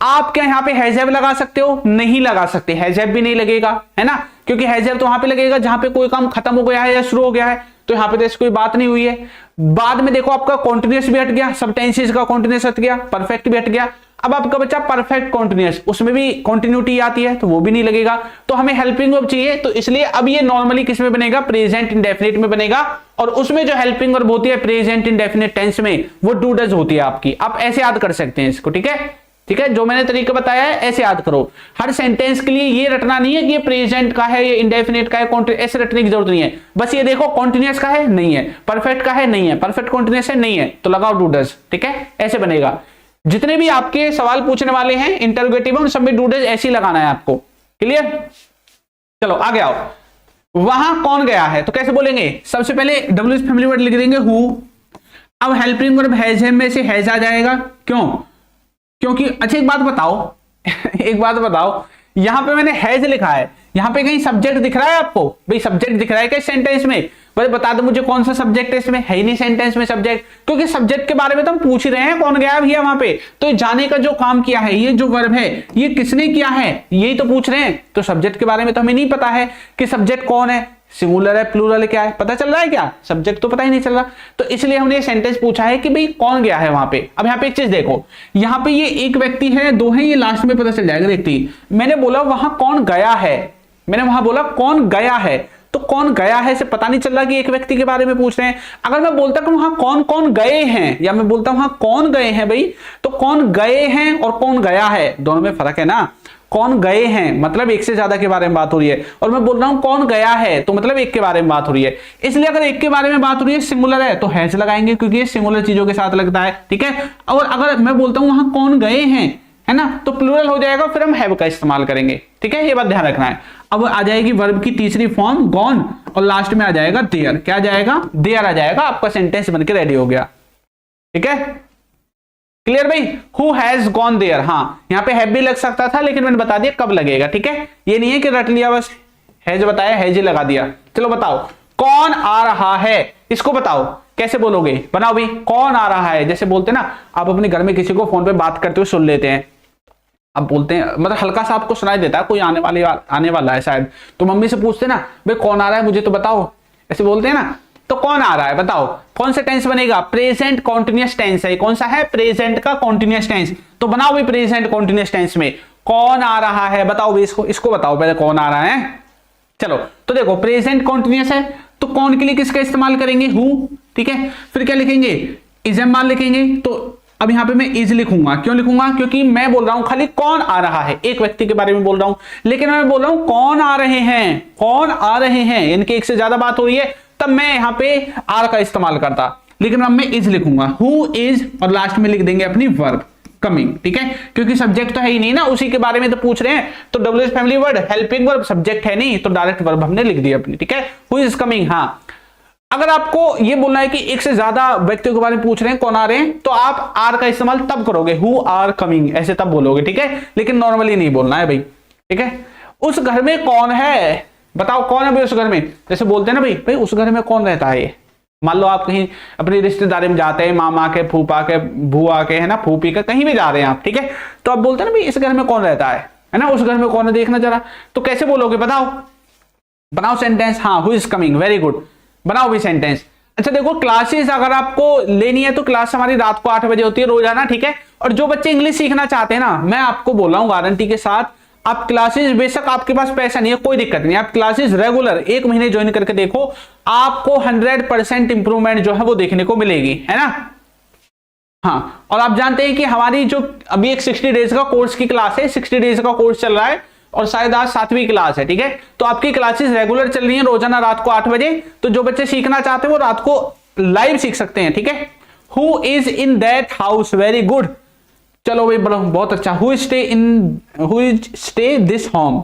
[SPEAKER 1] आप क्या यहां पे हैज हैव लगा सकते हो, नहीं लगा सकते, हैज हैव भी नहीं लगेगा, है ना, क्योंकि हैज हैव तो वहां पे लगेगा जहां पे कोई काम खत्म हो गया है या शुरू हो गया है, तो यहां पे तो ऐसी कोई बात नहीं हुई है। बाद में देखो आपका कॉन्टिन्यूअस भी हट गया, सब टेंसेस का कॉन्टिन्यूअस हट गया, परफेक्ट भी हट गया। अब आपका बच्चा परफेक्ट कॉन्टिन्यूअस, उसमें भी कॉन्टिन्यूटी आती है तो वो भी नहीं लगेगा, तो हमें हेल्पिंग वर्ब चाहिए, तो इसलिए अब ये नॉर्मली किस में बनेगा, प्रेजेंट इंडेफिनिट में बनेगा, और उसमें जो हेल्पिंग वर्ब होती है प्रेजेंट इंडेफिनिट टेंस में वो डू डज होती है आपकी। आप ऐसे याद कर सकते हैं इसको, ठीक है, ठीक है, जो मैंने तरीका बताया है ऐसे याद करो। हर सेंटेंस के लिए ये रटना नहीं है कि ये प्रेजेंट का है, ये इंडेफिनिट का है, ऐसे रटने की जरूरत नहीं है। बस ये देखो कॉन्टिन्यूअस का है नहीं है, परफेक्ट का है नहीं है, परफेक्ट कॉन्टिन्यूअस है नहीं है, तो लगाओ डू डज, ठीक है, ऐसे बनेगा। जितने भी आपके सवाल पूछने वाले हैं इंटरोगेटिव उन सब में डू डज ऐसे ही लगाना है आपको, क्लियर। चलो आगे आओ, वहां कौन गया है तो कैसे बोलेंगे, सबसे पहले डब्ल्यू फैमिली वर्ड लिख देंगे हु। अब हेल्पिंग वर्ब हैज है में से हैज आ जाएगा, क्यों, क्योंकि अच्छा एक बात बताओ एक बात बताओ, यहां पे मैंने हैज लिखा है, यहां पे कहीं सब्जेक्ट दिख रहा है आपको, भाई सब्जेक्ट दिख रहा है क्या सेंटेंस में, भाई बता दो मुझे कौन सा सब्जेक्ट है इसमें, है ही नहीं सेंटेंस में सब्जेक्ट, क्योंकि सब्जेक्ट के बारे में तो हम पूछ ही रहे हैं कौन गया भैया वहां पे, तो जाने का जो काम किया है, ये जो वर्ब है ये किसने किया है, यही तो पूछ रहे हैं, तो सब्जेक्ट के बारे में तो हमें नहीं पता है कि सब्जेक्ट कौन है, सिंगुलर है प्लूरल है क्या है, पता चल रहा है क्या, सब्जेक्ट तो पता ही नहीं चल रहा, तो इसलिए हमने ये सेंटेंस पूछा है कि भाई कौन गया है वहां पे। अब यहाँ पे एक चीज देखो, यहाँ पे ये एक व्यक्ति है, दो है, ये लास्ट में पता चल जाएगा, देखती मैंने बोला वहां कौन गया है, मैंने वहां बोला कौन गया है, तो कौन गया है से पता नहीं चल रहा कि एक व्यक्ति के बारे में पूछ रहे हैं। अगर मैं बोलता कि वहां कौन कौन गए हैं, या मैं बोलता वहां कौन गए हैं भाई, तो कौन गए हैं और कौन गया है दोनों में फर्क है ना, कौन गए हैं मतलब एक से ज्यादा के बारे में बात हो रही है, और मैं बोल रहा हूं कौन गया है तो मतलब एक के बारे में बात हो रही है, इसलिए अगर एक के बारे में बात हो रही है सिंगुलर है तो हैज लगाएंगे क्योंकि ये सिंगुलर चीजों के साथ लगता है, ठीक है। और अगर मैं बोलता हूं वहां कौन गए हैं, है ना, तो प्लूरल हो जाएगा, फिर हम हैव का इस्तेमाल करेंगे, ठीक है, ये बात ध्यान रखना है। अब आ जाएगी वर्ब की तीसरी फॉर्म गॉन, और लास्ट में आ जाएगा देयर, क्या आ जाएगा, देयर आ जाएगा, आपका सेंटेंस बनके रेडी हो गया, ठीक है, क्लियर भाई। हु हैज गॉन देयर, हाँ यहाँ पे हैव भी लग सकता था लेकिन मैंने बता दिया कब लगेगा, ठीक है, ये नहीं है कि रट लिया बस, हैज बताया हैज लगा दिया। चलो बताओ कौन आ रहा है, इसको बताओ कैसे बोलोगे, बनाओ भाई, कौन आ रहा है, जैसे बोलते ना आप अपने घर में किसी को फोन पे बात करते हुए सुन लेते हैं, अब बोलते हैं मतलब हल्का सा आपको सुनाई देता है कोई आने वाला है शायद, तो मम्मी से पूछते ना भाई कौन आ रहा है मुझे तो बताओ, ऐसे बोलते हैं ना, तो कौन आ रहा है बताओ, कौन सा टेंस बनेगा, प्रेजेंट कॉन्टिन्यूअस टेंस है, कौन सा है, प्रेजेंट का कॉन्टिन्यूअस टेंस, तो बनाओ भाई प्रेजेंट कॉन्टिन्यूअस टेंस में कौन आ रहा है, बताओ भाई इसको बताओ पहले कौन आ रहा है। चलो तो देखो प्रेजेंट कॉन्टिन्यूअस है तो कौन के लिए किसका इस्तेमाल करेंगे, हु, ठीक है, फिर क्या लिखेंगे, इज एम मान लिखेंगे, तो अब यहां पे मैं इज लिखूंगा, क्यों लिखूंगा, क्योंकि मैं बोल रहा हूं खाली कौन आ रहा है, एक व्यक्ति के बारे में बोल रहा हूं, लेकिन मैं बोल रहा हूं कौन आ रहे हैं, कौन आ रहे हैं, इनकी एक से ज्यादा बात हो रही है, तब मैं यहां पे आर का इस्तेमाल करता, लेकिन अब मैं इज लिखूंगा, हु इज, और लास्ट में लिख देंगे अपनी वर्ब कमिंग, ठीक है, क्योंकि सब्जेक्ट तो है ही नहीं ना, उसी के बारे में तो पूछ रहे हैं, तो W family word helping verb, subject है नहीं तो डायरेक्ट वर्ब हमने लिख दिया अपनी, ठीक है, हु इज कमिंग। हाँ अगर आपको ये बोलना है कि एक से ज्यादा व्यक्तियों के बारे में पूछ रहे हैं कौन आ रहे हैं, तो आप आर का इस्तेमाल तब करोगे, हु आर कमिंग ऐसे तब बोलोगे, ठीक है, लेकिन नॉर्मली नहीं बोलना है भाई, ठीक है। उस घर में कौन है, बताओ कौन है भाई उस घर में, जैसे बोलते हैं ना भाई उस घर में कौन रहता है, मान लो आप कहीं अपनी रिश्तेदारी में जाते हैं, मामा के, फूफा के, बुआ के, है ना, फूफी के, कहीं भी जा रहे हैं आप, ठीक है, तो आप बोलते हैं ना भाई इस घर में कौन रहता है ना, उस घर में कौन है देखना जरा, तो कैसे बोलोगे बताओ, बनाओ सेंटेंस, हाँ who is coming, very good, बनाओ भी सेंटेंस। अच्छा देखो क्लासेस अगर आपको लेनी है तो क्लास हमारी रात को 8 बजे होती है रोजाना, ठीक है, और जो बच्चे इंग्लिश सीखना चाहते हैं ना, मैं आपको बोल रहा हूं गारंटी के साथ, आप क्लासेस, बेशक आपके पास पैसा नहीं है कोई दिक्कत नहीं, आप क्लासेस रेगुलर 1 महीने ज्वाइन करके देखो, आपको 100% इंप्रूवमेंट जो है वो देखने को मिलेगी, है ना। हाँ और आप जानते हैं कि हमारी जो अभी एक 60 डेज का कोर्स की क्लास है, 60 डेज का कोर्स चल रहा है और शायद आज 7वीं क्लास है, ठीक है, तो आपकी क्लासेस रेगुलर चल रही है रोजाना रात को 8 बजे, तो जो बच्चे सीखना चाहते हैं वो रात को लाइव सीख सकते हैं, ठीक है। Who is in that house, very good, चलो भाई बहुत अच्छा, who is stay this home,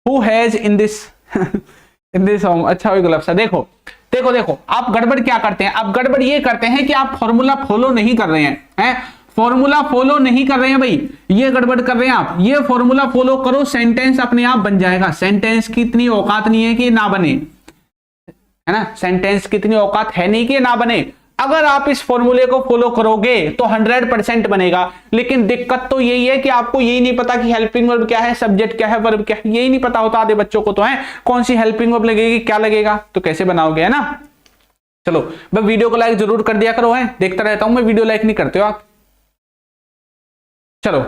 [SPEAKER 1] who has in this home, अच्छा वही गुलाब सा, देखो देखो देखो आप गड़बड़ क्या करते हैं, आप गड़बड़ ये करते हैं कि आप फॉर्मूला फॉलो नहीं कर रहे हैं, फॉर्मूला फॉलो नहीं कर रहे हैं भाई, ये गड़बड़ कर रहे हैं आप, ये फॉर्मूला फॉलो करो, सेंटेंस अपने आप बन जाएगा, सेंटेंस की इतनी औकात नहीं है कि ना बने, है ना, सेंटेंस की इतनी औकात है नहीं कि ना बने, अगर आप इस फॉर्मूले को फॉलो करोगे तो 100% बनेगा, लेकिन दिक्कत तो यही है कि आपको यही नहीं पता कि हेल्पिंग वर्ब क्या है, सब्जेक्ट क्या है, वर्ब क्या है, यही नहीं पता होता आधे बच्चों को, तो है कौन सी हेल्पिंग वर्ब लगेगी, क्या लगेगा, तो कैसे बनाओगे, है ना। चलो मैं वीडियो को लाइक जरूर कर दिया करो, है देखता रहता हूं मैं, वीडियो लाइक नहीं करते हो आप। चलो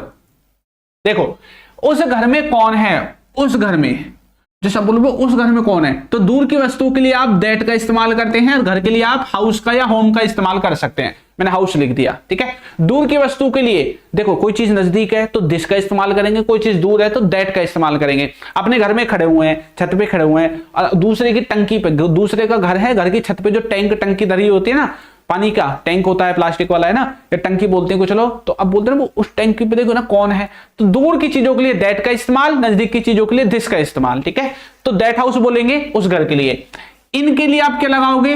[SPEAKER 1] देखो, उस घर में कौन है, उस घर में, जैसा बोलो उस घर में कौन है, तो दूर की वस्तु के लिए आप दैट का इस्तेमाल करते हैं और घर के लिए आप हाउस का या होम का इस्तेमाल कर सकते हैं। मैंने हाउस लिख दिया, ठीक है। दूर की वस्तु के लिए देखो, कोई चीज नजदीक है तो दिस का इस्तेमाल करेंगे, कोई चीज दूर है तो दैट का इस्तेमाल करेंगे। अपने घर में खड़े हुए हैं, छत पे खड़े हुए हैं, और दूसरे की टंकी पे, दूसरे का घर है, घर की छत पे जो टंकी धरी होती है ना, पानी का टैंक होता है, प्लास्टिक वाला है ना, या टंकी बोलते हैं कुछ लोग, तो अब बोलते हैं वो उस टंकी पे देखो ना कौन है, तो दूर की चीजों के लिए दैट का इस्तेमाल, नजदीक की चीजों के लिए दिस का इस्तेमाल, ठीक है। तो दैट हाउस बोलेंगे उस घर के लिए। इनके लिए आप क्या लगाओगे,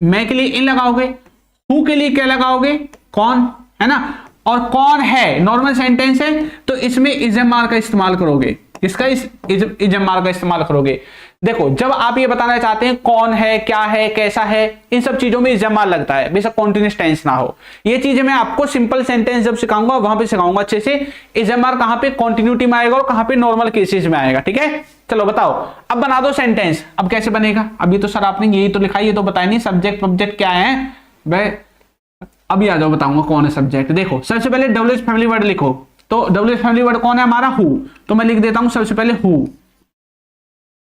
[SPEAKER 1] मैं के लिए इन लगाओगे, हु के लिए क्या लगाओगे, कौन, है ना। और कौन है नॉर्मल सेंटेंस है तो इसमें इजमार का इस्तेमाल करोगे, इसका इजमार का इस्तेमाल करोगे। देखो, जब आप ये बताना चाहते हैं कौन है, क्या है, कैसा है, इन सब चीजों में इजमार लगता है, बेशक कॉन्टिन्यूअस टेंस ना हो। ये चीजें मैं आपको सिंपल सेंटेंस जब सिखाऊंगा वहां पे सिखाऊंगा अच्छे से, इजमार कहां पे कॉन्टिन्यूटी में आएगा और कहां पे नॉर्मल केसेस में आएगा, ठीक है। चलो बताओ, अब बना दो सेंटेंस। अब कैसे बनेगा, अभी तो सर आपने यही तो लिखा है, ये तो बताया नहीं सब्जेक्ट ऑब्जेक्ट क्या है भाई। अभी आ जाओ, बताऊंगा कौन है सब्जेक्ट। देखो, सबसे पहले डब्ल्यूएच फैमिली वर्ड लिखो, तो डब्ल्यूएच फैमिली वर्ड कौन है हमारा, हु, तो मैं लिख देता हूं सबसे पहले हु।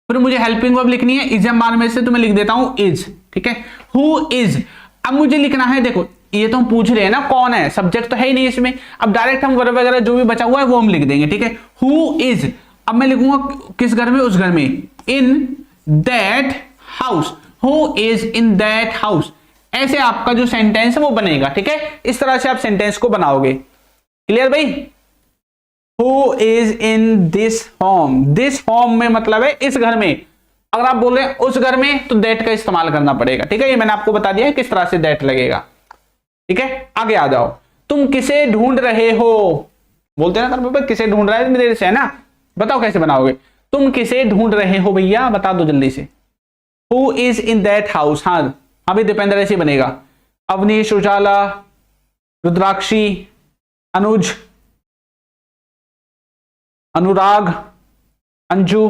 [SPEAKER 1] फिर मुझे हेल्पिंग वर्ब लिखनी है इजमार में से, तो मैं लिख देता हूं इज, ठीक है, हु इज। अब मुझे लिखना है, देखो ये तो हम पूछ रहे हैं ना कौन है, सब्जेक्ट तो है ही नहीं इसमें, अब डायरेक्ट हम वर्ब वगैरह जो भी बचा हुआ है वो हम लिख देंगे, ठीक है। हु इज, अब मैं लिखूंगा किस घर में, उस घर में, इन that house, who is in that house. ऐसे आपका जो सेंटेंस है वो बनेगा, ठीक है। इस तरह से आप सेंटेंस को बनाओगे। क्लियर भाई। Who is in this home, this home में मतलब है इस घर में। अगर आप बोल रहे हैं उस घर में तो दैट का इस्तेमाल करना पड़ेगा, ठीक है। ये मैंने आपको बता दिया है किस तरह से दैट लगेगा, ठीक है। आगे आ जाओ, तुम किसे ढूंढ रहे हो, बोलते हैं ना किसे ढूंढ रहा है मेरे से, है ना। बताओ कैसे बनाओगे, तुम किसे ढूंढ रहे हो भैया, बता दो जल्दी से। Who is in that house, हाँ अभी दीपेंद्र ऐसे बनेगा, Avnish, Ujala, Rudrakshi, Anuj, Anurag, Anju,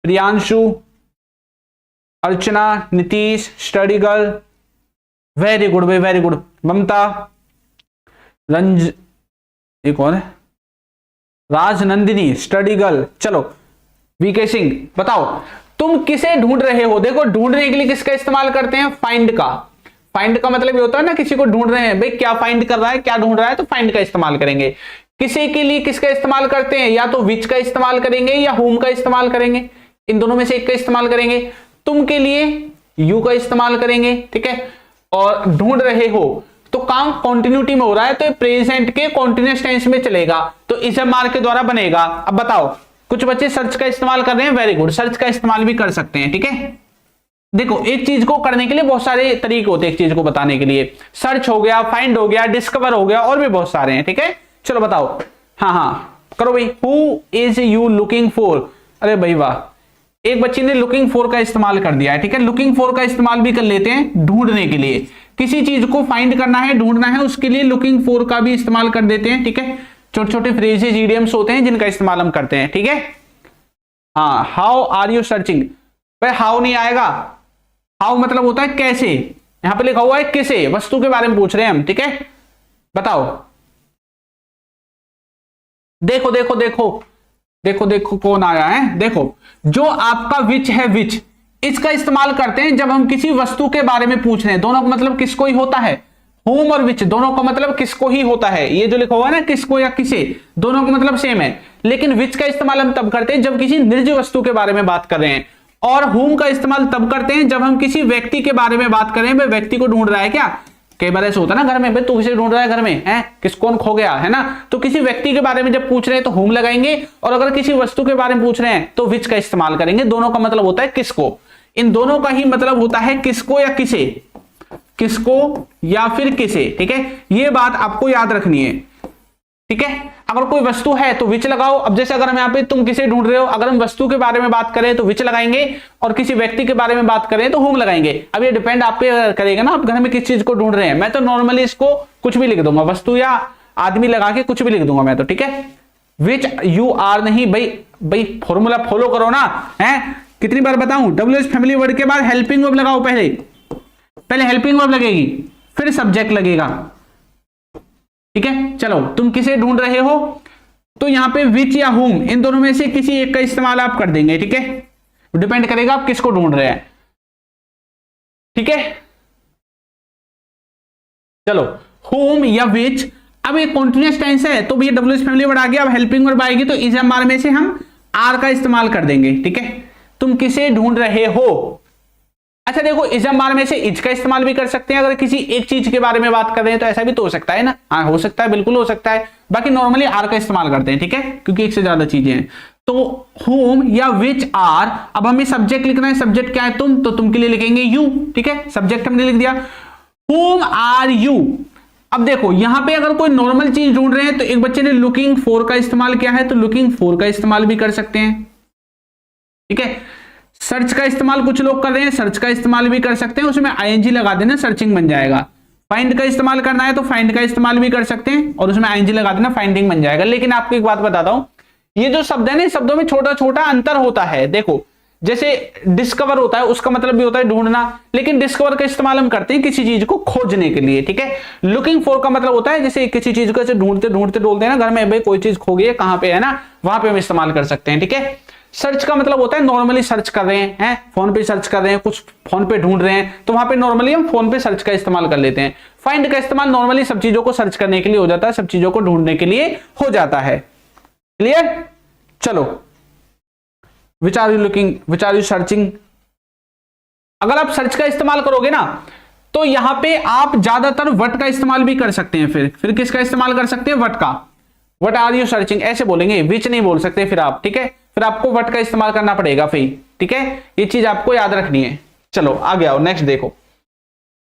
[SPEAKER 1] Priyanshu, Archana, Nitish, study girl, very good भाई वेरी गुड, ममता, रंज, ये कौन है, राजनंदिनी, स्टडी गर्ल। चलो वीके सिंह, बताओ तुम किसे ढूंढ रहे हो। देखो, ढूंढने के लिए किसका इस्तेमाल करते हैं, फाइंड का। फाइंड का मतलब ये होता है ना, किसी को ढूंढ रहे हैं भाई, क्या फाइंड कर रहा है, क्या ढूंढ रहा है, तो फाइंड का इस्तेमाल करेंगे। किसी के लिए किसका इस्तेमाल करते हैं, या तो विच का इस्तेमाल करेंगे या होम का इस्तेमाल करेंगे, इन दोनों में से एक का इस्तेमाल करेंगे। तुम के लिए यू का इस्तेमाल करेंगे, ठीक है। और ढूंढ रहे हो तो काम कॉन्टिन्यूटी में हो रहा है, तो प्रेजेंट के कॉन्टिन्यूअस टेंस में चलेगा, तो इजमार के द्वारा बनेगा। अब बताओ, कुछ बच्चे सर्च का इस्तेमाल कर रहे हैं, वेरी गुड, सर्च का इस्तेमाल भी कर सकते हैं, ठीक है। देखो, एक चीज को करने के लिए बहुत सारे तरीके होते हैं, एक चीज को बताने के लिए, सर्च हो गया, फाइंड हो गया, डिस्कवर हो गया, और भी बहुत सारे हैं, ठीक है। चलो बताओ, हाँ करो भाई, who is you looking for. अरे भाई वाह, एक बच्ची ने लुकिंग फॉर का इस्तेमाल कर दिया है, ठीक है। लुकिंग फॉर का इस्तेमाल भी कर लेते हैं ढूंढने के लिए, किसी चीज को फाइंड करना है, ढूंढना है, उसके लिए लुकिंग फॉर का भी इस्तेमाल कर देते हैं, ठीक है। छोटे छोटे फ्रेजेस, इडियम्स होते हैं जिनका इस्तेमाल हम करते हैं, ठीक है। हाँ, हाउ आर यू सर्चिंग, भाई हाउ नहीं आएगा, हाउ मतलब होता है कैसे, यहां पे लिखा हुआ है किसे, वस्तु के बारे में पूछ रहे हैं हम, ठीक है। बताओ, देखो देखो देखो देखो देखो कौन आया है। देखो, जो आपका विच है, विच, इसका इस्तेमाल करते हैं जब हम किसी वस्तु के बारे में पूछ रहे हैं। दोनों का मतलब किसको ही होता है, होम और विच दोनों का मतलब किसको ही होता है। ये जो लिखा हुआ है ना, किसको या किसे, दोनों का मतलब सेम है, लेकिन विच का इस्तेमाल हम तब करते हैं जब किसी निर्जीव वस्तु के बारे में बात कर रहे हैं, और होम का इस्तेमाल तब करते हैं जब हम किसी व्यक्ति के बारे में बात करें। भाई व्यक्ति को ढूंढ रहा है क्या, कई बार ऐसा होता है ना घर में, भाई तू किसे ढूंढ रहा है घर में, है किस कौन खो गया, है ना। तो किसी व्यक्ति के बारे में जब पूछ रहे हैं तो होम लगाएंगे, और अगर किसी वस्तु के बारे में पूछ रहे हैं तो विच का इस्तेमाल करेंगे। दोनों का मतलब होता है किसको, इन दोनों का ही मतलब होता है किसको या किसे, किसको या फिर किसे, ठीक है। ये बात आपको याद रखनी है, ठीक है। अगर कोई वस्तु है तो विच लगाओ। अब जैसे अगर हम यहाँ पे तुम किसे ढूंढ रहे हो, अगर हम वस्तु के बारे में बात करें तो विच लगाएंगे, और किसी व्यक्ति के बारे में बात करें तो होम लगाएंगे। अब ये डिपेंड आप पे करेगा ना, आप घर में किस चीज को ढूंढ रहे हैं। मैं तो नॉर्मली इसको कुछ भी लिख दूंगा, वस्तु या आदमी लगा के कुछ भी लिख दूंगा मैं तो, ठीक है। विच यू आर नहीं, भाई फॉर्मूला फॉलो करो ना, है। कितनी बार बताऊं, डब्ल्यूएच फैमिली वर्ड के बाद हेल्पिंग वर्ब लगाओ, पहले हेल्पिंग वर्ब लगेगी, फिर सब्जेक्ट लगेगा, ठीक है, चलो तुम किसे ढूंढ रहे हो, तो यहां पे विच या हुम इन दोनों में से किसी एक का इस्तेमाल आप कर देंगे। ठीक है, डिपेंड करेगा आप किसको ढूंढ रहे हैं। ठीक है, चलो होम या विच, अब एक कॉन्टिन्यूअस टेंस है तो ये डब्ल्यूएच फैमिली वर्ड आ गया। अब हेल्पिंग वर्ब आएगी तो इज एम आर में से हम आर का इस्तेमाल कर देंगे। ठीक है, तुम किसे ढूंढ रहे हो। अच्छा देखो, इज एम आर में से इज का इस्तेमाल भी कर सकते हैं, अगर किसी एक चीज के बारे में बात कर रहे हैं तो ऐसा भी तो हो सकता है ना। हाँ हो सकता है, बिल्कुल हो सकता है। बाकी नॉर्मली आर का इस्तेमाल करते हैं। ठीक है, क्योंकि एक से ज्यादा चीजें हैं। तो होम या विच आर, अब हमें सब्जेक्ट लिखना है। सब्जेक्ट क्या है, तुम, तो तुम के लिए लिखेंगे यू। ठीक है, सब्जेक्ट हमने लिख दिया। Whom are you. अब देखो यहां पे अगर कोई नॉर्मल चीज ढूंढ रहे हैं तो एक बच्चे ने लुकिंग फॉर का इस्तेमाल किया है, तो लुकिंग फॉर का इस्तेमाल भी कर सकते हैं। ठीक है, सर्च का इस्तेमाल कुछ लोग कर रहे हैं, सर्च का इस्तेमाल भी कर सकते हैं, उसमें आईएनजी लगा देना, सर्चिंग बन जाएगा। फाइंड का इस्तेमाल करना है तो फाइंड का इस्तेमाल भी कर सकते हैं और उसमें आईएनजी लगा देना, फाइंडिंग बन जाएगा। लेकिन आपको एक बात बताता हूं, ये जो शब्द है ना, शब्दों में छोटा छोटा अंतर होता है। देखो जैसे डिस्कवर होता है, उसका मतलब भी होता है ढूंढना, लेकिन डिस्कवर का इस्तेमाल हम करते हैं किसी चीज को खोजने के लिए। ठीक है, लुकिंग फॉर का मतलब होता है जैसे किसी चीज को ऐसे ढूंढते ढूंढते बोलते हैं ना, घर में भाई कोई चीज खो गई है, कहां पे है ना, वहां पे हम इस्तेमाल कर सकते हैं। ठीक है, सर्च का मतलब होता है नॉर्मली सर्च कर रहे हैं, फोन पे सर्च कर रहे हैं, कुछ फोन पे ढूंढ रहे हैं, तो वहां पे नॉर्मली हम फोन पे सर्च का इस्तेमाल कर लेते हैं। फाइंड का इस्तेमाल नॉर्मली सब चीजों को सर्च करने के लिए हो जाता है, सब चीजों को ढूंढने के लिए हो जाता है। क्लियर, चलो which are you looking, which are you searching. अगर आप सर्च का इस्तेमाल करोगे ना तो यहां पे आप ज्यादातर व्हाट का इस्तेमाल भी कर सकते हैं। फिर किसका इस्तेमाल कर सकते हैं, व्हाट का। व्हाट आर यू सर्चिंग ऐसे बोलेंगे, विच नहीं बोल सकते फिर आप। ठीक है, फिर आपको व्हाट का इस्तेमाल करना पड़ेगा फिर। ठीक है, ये चीज आपको याद रखनी है। चलो आगे आओ, नेक्स्ट देखो।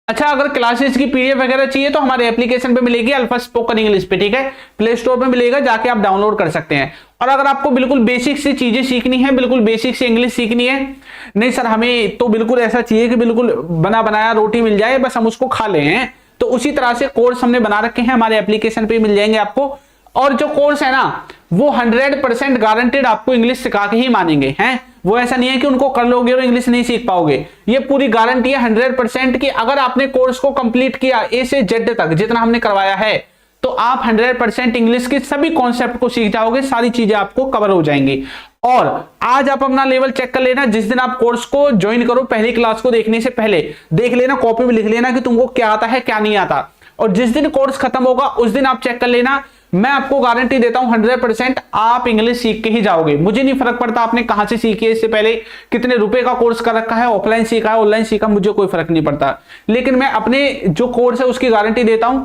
[SPEAKER 1] अच्छा, अगर क्लासेस की पीडीएफ वगैरह चाहिए तो हमारे एप्लीकेशन पे मिलेगी, अल्फा स्पोकन इंग्लिश पे। ठीक है, प्ले स्टोर पे मिलेगा, जाके आप डाउनलोड कर सकते हैं। और अगर आपको बिल्कुल बेसिक से चीजें सीखनी है, बिल्कुल बेसिक से इंग्लिश सीखनी है, नहीं सर हमें तो बिल्कुल ऐसा चाहिए कि बिल्कुल बना बनाया रोटी मिल जाए, बस हम उसको खा लें, तो उसी तरह से कोर्स हमने बना रखे हैं, हमारे एप्लीकेशन पे मिल जाएंगे आपको। और जो कोर्स है ना वो 100% गारंटेड आपको इंग्लिश सिखा के ही मानेंगे हैं। वो ऐसा नहीं है कि उनको कर लोगे और इंग्लिश नहीं सीख पाओगे, ये पूरी गारंटी है 100% की। अगर आपने कोर्स को कंप्लीट किया ए से जेड तक जितना हमने करवाया है, तो आप 100% इंग्लिश के सभी कॉन्सेप्ट को सीख जाओगे, सारी चीजें आपको कवर हो जाएंगी। और आज आप अपना लेवल चेक कर लेना, जिस दिन आप कोर्स को ज्वाइन करो, पहली क्लास को देखने से पहले देख लेना, कॉपी में लिख लेना कि तुमको क्या आता है क्या नहीं आता। और जिस दिन कोर्स खत्म होगा उस दिन आप चेक कर लेना, मैं आपको गारंटी देता हूं 100% आप इंग्लिश सीख के ही जाओगे। मुझे नहीं फर्क पड़ता आपने कहां से सीखी है, इससे पहले कितने रुपए का कोर्स कर रखा है, ऑफलाइन सीखा है ऑनलाइन सीखा, मुझे कोई फर्क नहीं पड़ता। लेकिन मैं अपने जो कोर्स है उसकी गारंटी देता हूं,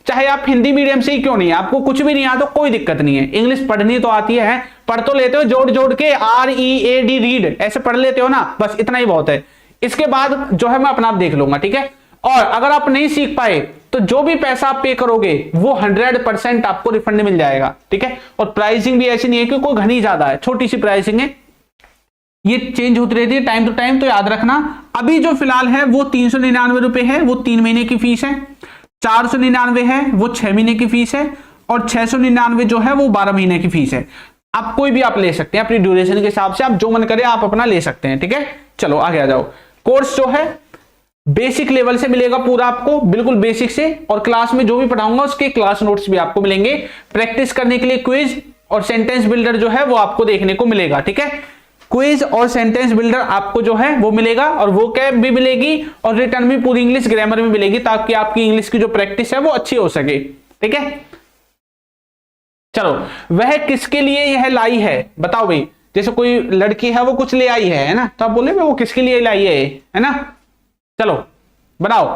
[SPEAKER 1] चाहे आप हिंदी मीडियम से ही क्यों नहीं, आपको कुछ भी नहीं आता तो कोई दिक्कत नहीं है, इंग्लिश पढ़नी तो आती है, पढ़ तो लेते हो जोड़ जोड़ के, READ रीड ऐसे पढ़ लेते हो ना, बस इतना ही बहुत है। इसके बाद जो है मैं अपना आप देख लूंगा। ठीक है, और अगर आप नहीं सीख पाए तो जो भी पैसा आप पे करोगे वो 100% आपको रिफंड मिल जाएगा। ठीक है, और प्राइसिंग भी ऐसी नहीं है कि कोई घनी ज्यादा है, छोटी सी प्राइसिंग है, ये चेंज होती रहती है टाइम टू टाइम। तो याद रखना, अभी जो फिलहाल है वो 399 रुपए है, वो 3 महीने की फीस है। 499 है वो 6 महीने की फीस है, और 699 जो है वो 12 महीने की फीस है। आप कोई भी आप ले सकते हैं अपनी ड्यूरेशन के हिसाब से, आप जो मन करे आप अपना ले सकते हैं। ठीक है, चलो आगे आ जाओ। कोर्स जो है बेसिक लेवल से मिलेगा पूरा आपको, बिल्कुल बेसिक से, और क्लास में जो भी पढ़ाऊंगा उसके क्लास नोट्स भी आपको मिलेंगे। प्रैक्टिस करने के लिए क्विज और सेंटेंस बिल्डर जो है वो आपको देखने को मिलेगा। ठीक है, क्विज और सेंटेंस बिल्डर आपको जो है वो मिलेगा, और वो कैब भी मिलेगी, और रिटर्न भी पूरी इंग्लिश ग्रामर भी मिलेगी, ताकि आपकी इंग्लिश की जो प्रैक्टिस है वो अच्छी हो सके। ठीक है, चलो वह किसके लिए यह लाई है, बताओ भाई। जैसे कोई लड़की है वो कुछ ले आई है ना, तो आप बोले वो किसके लिए लाई है ना। चलो बनाओ।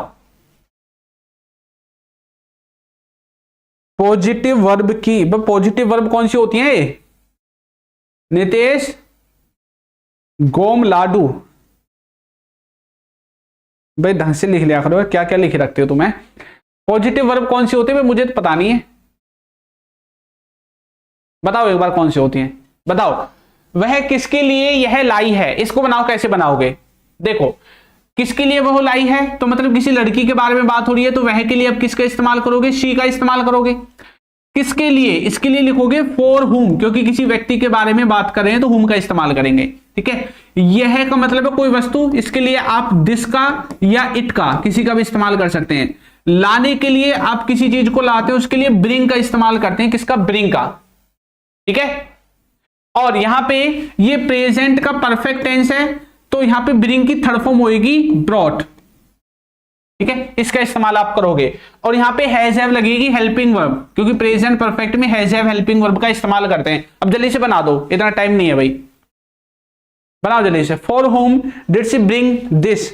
[SPEAKER 1] पॉजिटिव वर्ब की, पॉजिटिव वर्ब कौन सी होती है नितेश, गोम लाडू, भाई ढंग से लिख लिया करो, क्या क्या लिख रखते हो तुम्हें। पॉजिटिव वर्ब कौन सी होती है मुझे तो पता नहीं है, बताओ एक बार कौन सी होती है, बताओ। वह किसके लिए यह लाई है, इसको बनाओ, कैसे बनाओगे। देखो किसके लिए वह लाई है, तो मतलब किसी लड़की के बारे में बात हो रही है, तो वह के लिए अब किसका इस्तेमाल करोगे, शी का इस्तेमाल करोगे। किसके लिए, इसके लिए लिखोगे फॉर हुम, क्योंकि किसी व्यक्ति के बारे में बात कर रहे हैं तो हुम का इस्तेमाल करेंगे। ठीक है, यह का मतलब है कोई वस्तु, इसके लिए आप दिस का या इट का किसी का भी इस्तेमाल कर सकते हैं। लाने के लिए आप किसी चीज को लाते हैं उसके लिए ब्रिंग का इस्तेमाल करते हैं, किसका, ब्रिंग का, ठीक है। और यहां पे ये प्रेजेंट का परफेक्ट टेंस है, तो यहां पे ब्रिंग की थर्ड फॉर्म होगी ब्रॉट, ठीक है, इसका इस्तेमाल आप करोगे। और यहां पे हैज हैव लगेगी हेल्पिंग वर्ब, क्योंकि प्रेजेंट परफेक्ट में हैज हैव हेल्पिंग वर्ब का इस्तेमाल करते हैं। अब जल्दी से बना दो, इतना टाइम नहीं है भाई, बनाओ जल्दी से। For home did she bring this,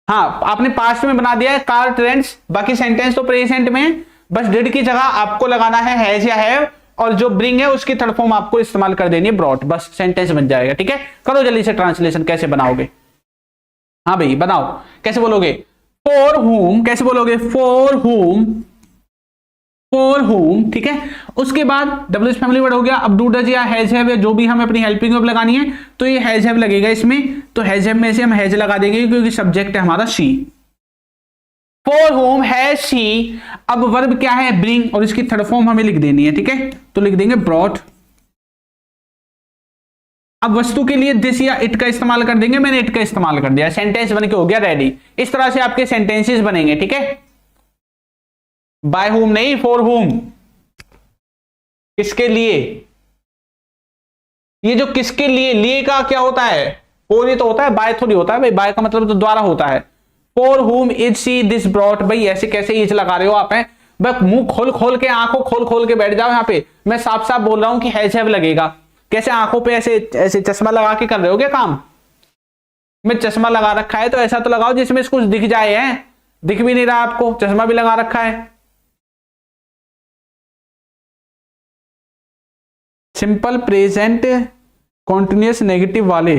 [SPEAKER 1] हाँ आपने पास्ट में बना दिया है कार ट्रेंड्स, बाकी सेंटेंस तो प्रेजेंट में, बस डिड की जगह आपको लगाना है हैज या हैव, और जो ब्रिंग है उसकी थर्ड फॉर्म आपको इस्तेमाल कर देनी है ब्रॉट, बस सेंटेंस बन जाएगा, ठीक है। करो जल्दी से ट्रांसलेशन, कैसे बनाओगे, हाँ भाई बनाओ, कैसे बोलोगे, फॉर होम, कैसे बोलोगे, फॉर होम, फॉर होम, ठीक है। उसके बाद डब्ल्यूएच फैमिली वर्ड हो गया। अब डू डज या हैज हैव, जो भी हमें अपनी हेल्पिंग वर्ब लगानी है तो ये हैज हैव लगेगा इसमें, तो हैज हैव में से हम हैज लगा देंगे क्योंकि सब्जेक्ट है हमारा she. For home has she, अब वर्ब क्या है, ब्रिंग, और इसकी थर्ड फॉर्म हमें लिख देनी है, ठीक है, तो लिख देंगे ब्रॉट। अब वस्तु के लिए दिस या इट का इस्तेमाल कर देंगे, मैंने इट का इस्तेमाल कर दिया, सेंटेंस बन के हो गया रेडी। इस तरह से आपके सेंटेंसेस बनेंगे, ठीक है। बाय होम नहीं, फॉर होम, किसके लिए, ये जो किसके लिए का क्या होता है, फॉर ही तो होता है, बाय थोड़ी होता है भाई, बाय का मतलब तो द्वारा होता है। For home is see this brought, भाई ऐसे कैसे इज लगा रहे हो आप, हैं बस मुंह खोल खोल के, आंखों खोल खोल के बैठ जाओ यहाँ पे, मैं साफ साफ बोल रहा हूं कि हैज हैव लगेगा। कैसे आंखों पे ऐसे ऐसे चश्मा लगा के कर रहे हो क्या काम, मैं चश्मा लगा रखा है तो ऐसा तो लगाओ जिसमें कुछ दिख जाए, है दिख भी नहीं रहा आपको, चश्मा भी लगा रखा है। सिंपल प्रेजेंट कॉन्टिन्यूअस नेगेटिव वाले,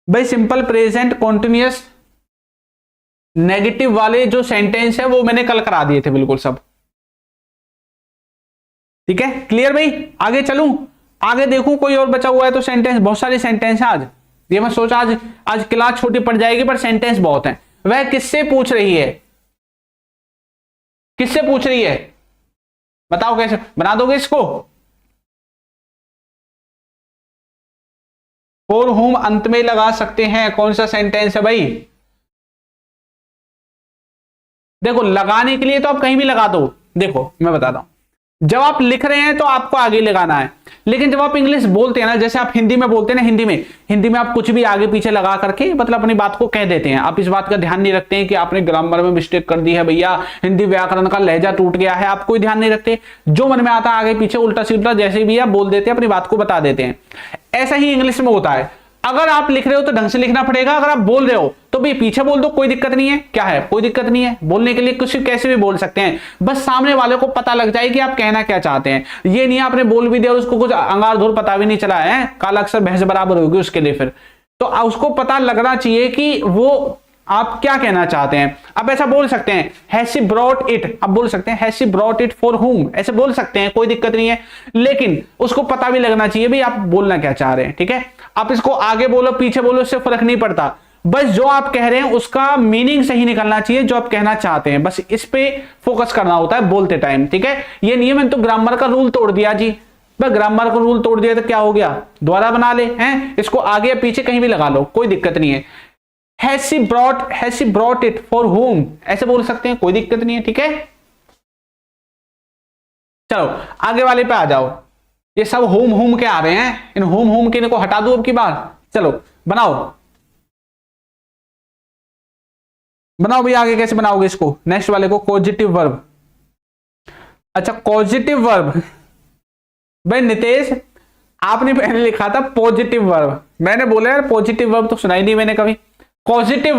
[SPEAKER 1] भाई सिंपल प्रेजेंट कॉन्टिन्यूअस नेगेटिव वाले जो सेंटेंस है वो मैंने कल करा दिए थे बिल्कुल सब, ठीक है, क्लियर भाई। आगे चलूं, आगे देखूं कोई और बचा हुआ है तो सेंटेंस, बहुत सारे सेंटेंस है आज, ये मैं सोचा आज क्लास छोटी पड़ जाएगी पर सेंटेंस बहुत है। वह किससे पूछ रही है, किससे पूछ रही है, बताओ कैसे बना दोगे इसको। फॉर होम अंत में लगा सकते हैं, कौन सा सेंटेंस है भाई, देखो लगाने के लिए तो आप कहीं भी लगा दो, देखो मैं बताता हूं, जब आप लिख रहे हैं तो आपको आगे लगाना है, लेकिन जब आप इंग्लिश बोलते हैं ना, जैसे आप हिंदी में बोलते हैं ना, हिंदी में आप कुछ भी आगे पीछे लगा करके मतलब अपनी बात को कह देते हैं, आप इस बात का ध्यान नहीं रखते हैं कि आपने ग्रामर में मिस्टेक कर दी है भैया, हिंदी व्याकरण का लहजा टूट गया है, आप कोई ध्यान नहीं रखते, जो मन में आता है आगे पीछे उल्टा सीधा जैसे भी आप बोल देते हैं, अपनी बात को बता देते हैं। ऐसा ही इंग्लिश में होता है, अगर आप लिख रहे हो तो ढंग से लिखना पड़ेगा, अगर आप बोल रहे हो तो भी पीछे बोल दो, कोई दिक्कत नहीं है, क्या है कोई दिक्कत नहीं है, बोलने के लिए कुछ कैसे भी बोल सकते हैं, बस सामने वाले को पता लग जाए कि आप कहना क्या चाहते हैं। ये नहीं आपने बोल भी दिया और उसको कुछ अंगार धूर पता भी नहीं चला है, काला अक्षर भैंस बराबर होगी उसके लिए, फिर तो उसको पता लगना चाहिए कि वो आप क्या कहना चाहते हैं। अब ऐसा बोल सकते हैं हैज शी ब्रॉट इट, अब बोल सकते हैं has she brought it for home, ऐसे बोल सकते हैं, कोई दिक्कत नहीं है, लेकिन उसको पता भी लगना चाहिए भाई आप बोलना क्या चाह रहे हैं, ठीक है। आप इसको आगे बोलो पीछे बोलो उससे फर्क नहीं पड़ता, बस जो आप कह रहे हैं उसका मीनिंग सही निकलना चाहिए, जो आप कहना चाहते हैं, बस इस पे फोकस करना होता है बोलते टाइम, ठीक है। ये नहीं है मैंने तो ग्रामर का रूल तोड़ दिया जी, बस ग्रामर का रूल तोड़ दिया तो क्या हो गया, दोबारा बना ले, हैं इसको आगे या पीछे कहीं भी लगा लो, कोई दिक्कत नहीं है। Has she brought it for home, ऐसे बोल सकते हैं, कोई दिक्कत नहीं है, ठीक है। चलो आगे वाले पे आ जाओ, ये सब होम होम के आ रहे हैं, इन होम होम के इनको हटा दो अब की बार, चलो बनाओ बनाओ भैया, आगे कैसे बनाओगे इसको, नेक्स्ट वाले को, पॉजिटिव वर्ब। अच्छा पॉजिटिव वर्ब, भाई नितेश आपने पहले लिखा था पॉजिटिव वर्ब, मैंने बोला यार पॉजिटिव वर्ब तो सुनाई नहीं मैंने कभी, पॉजिटिव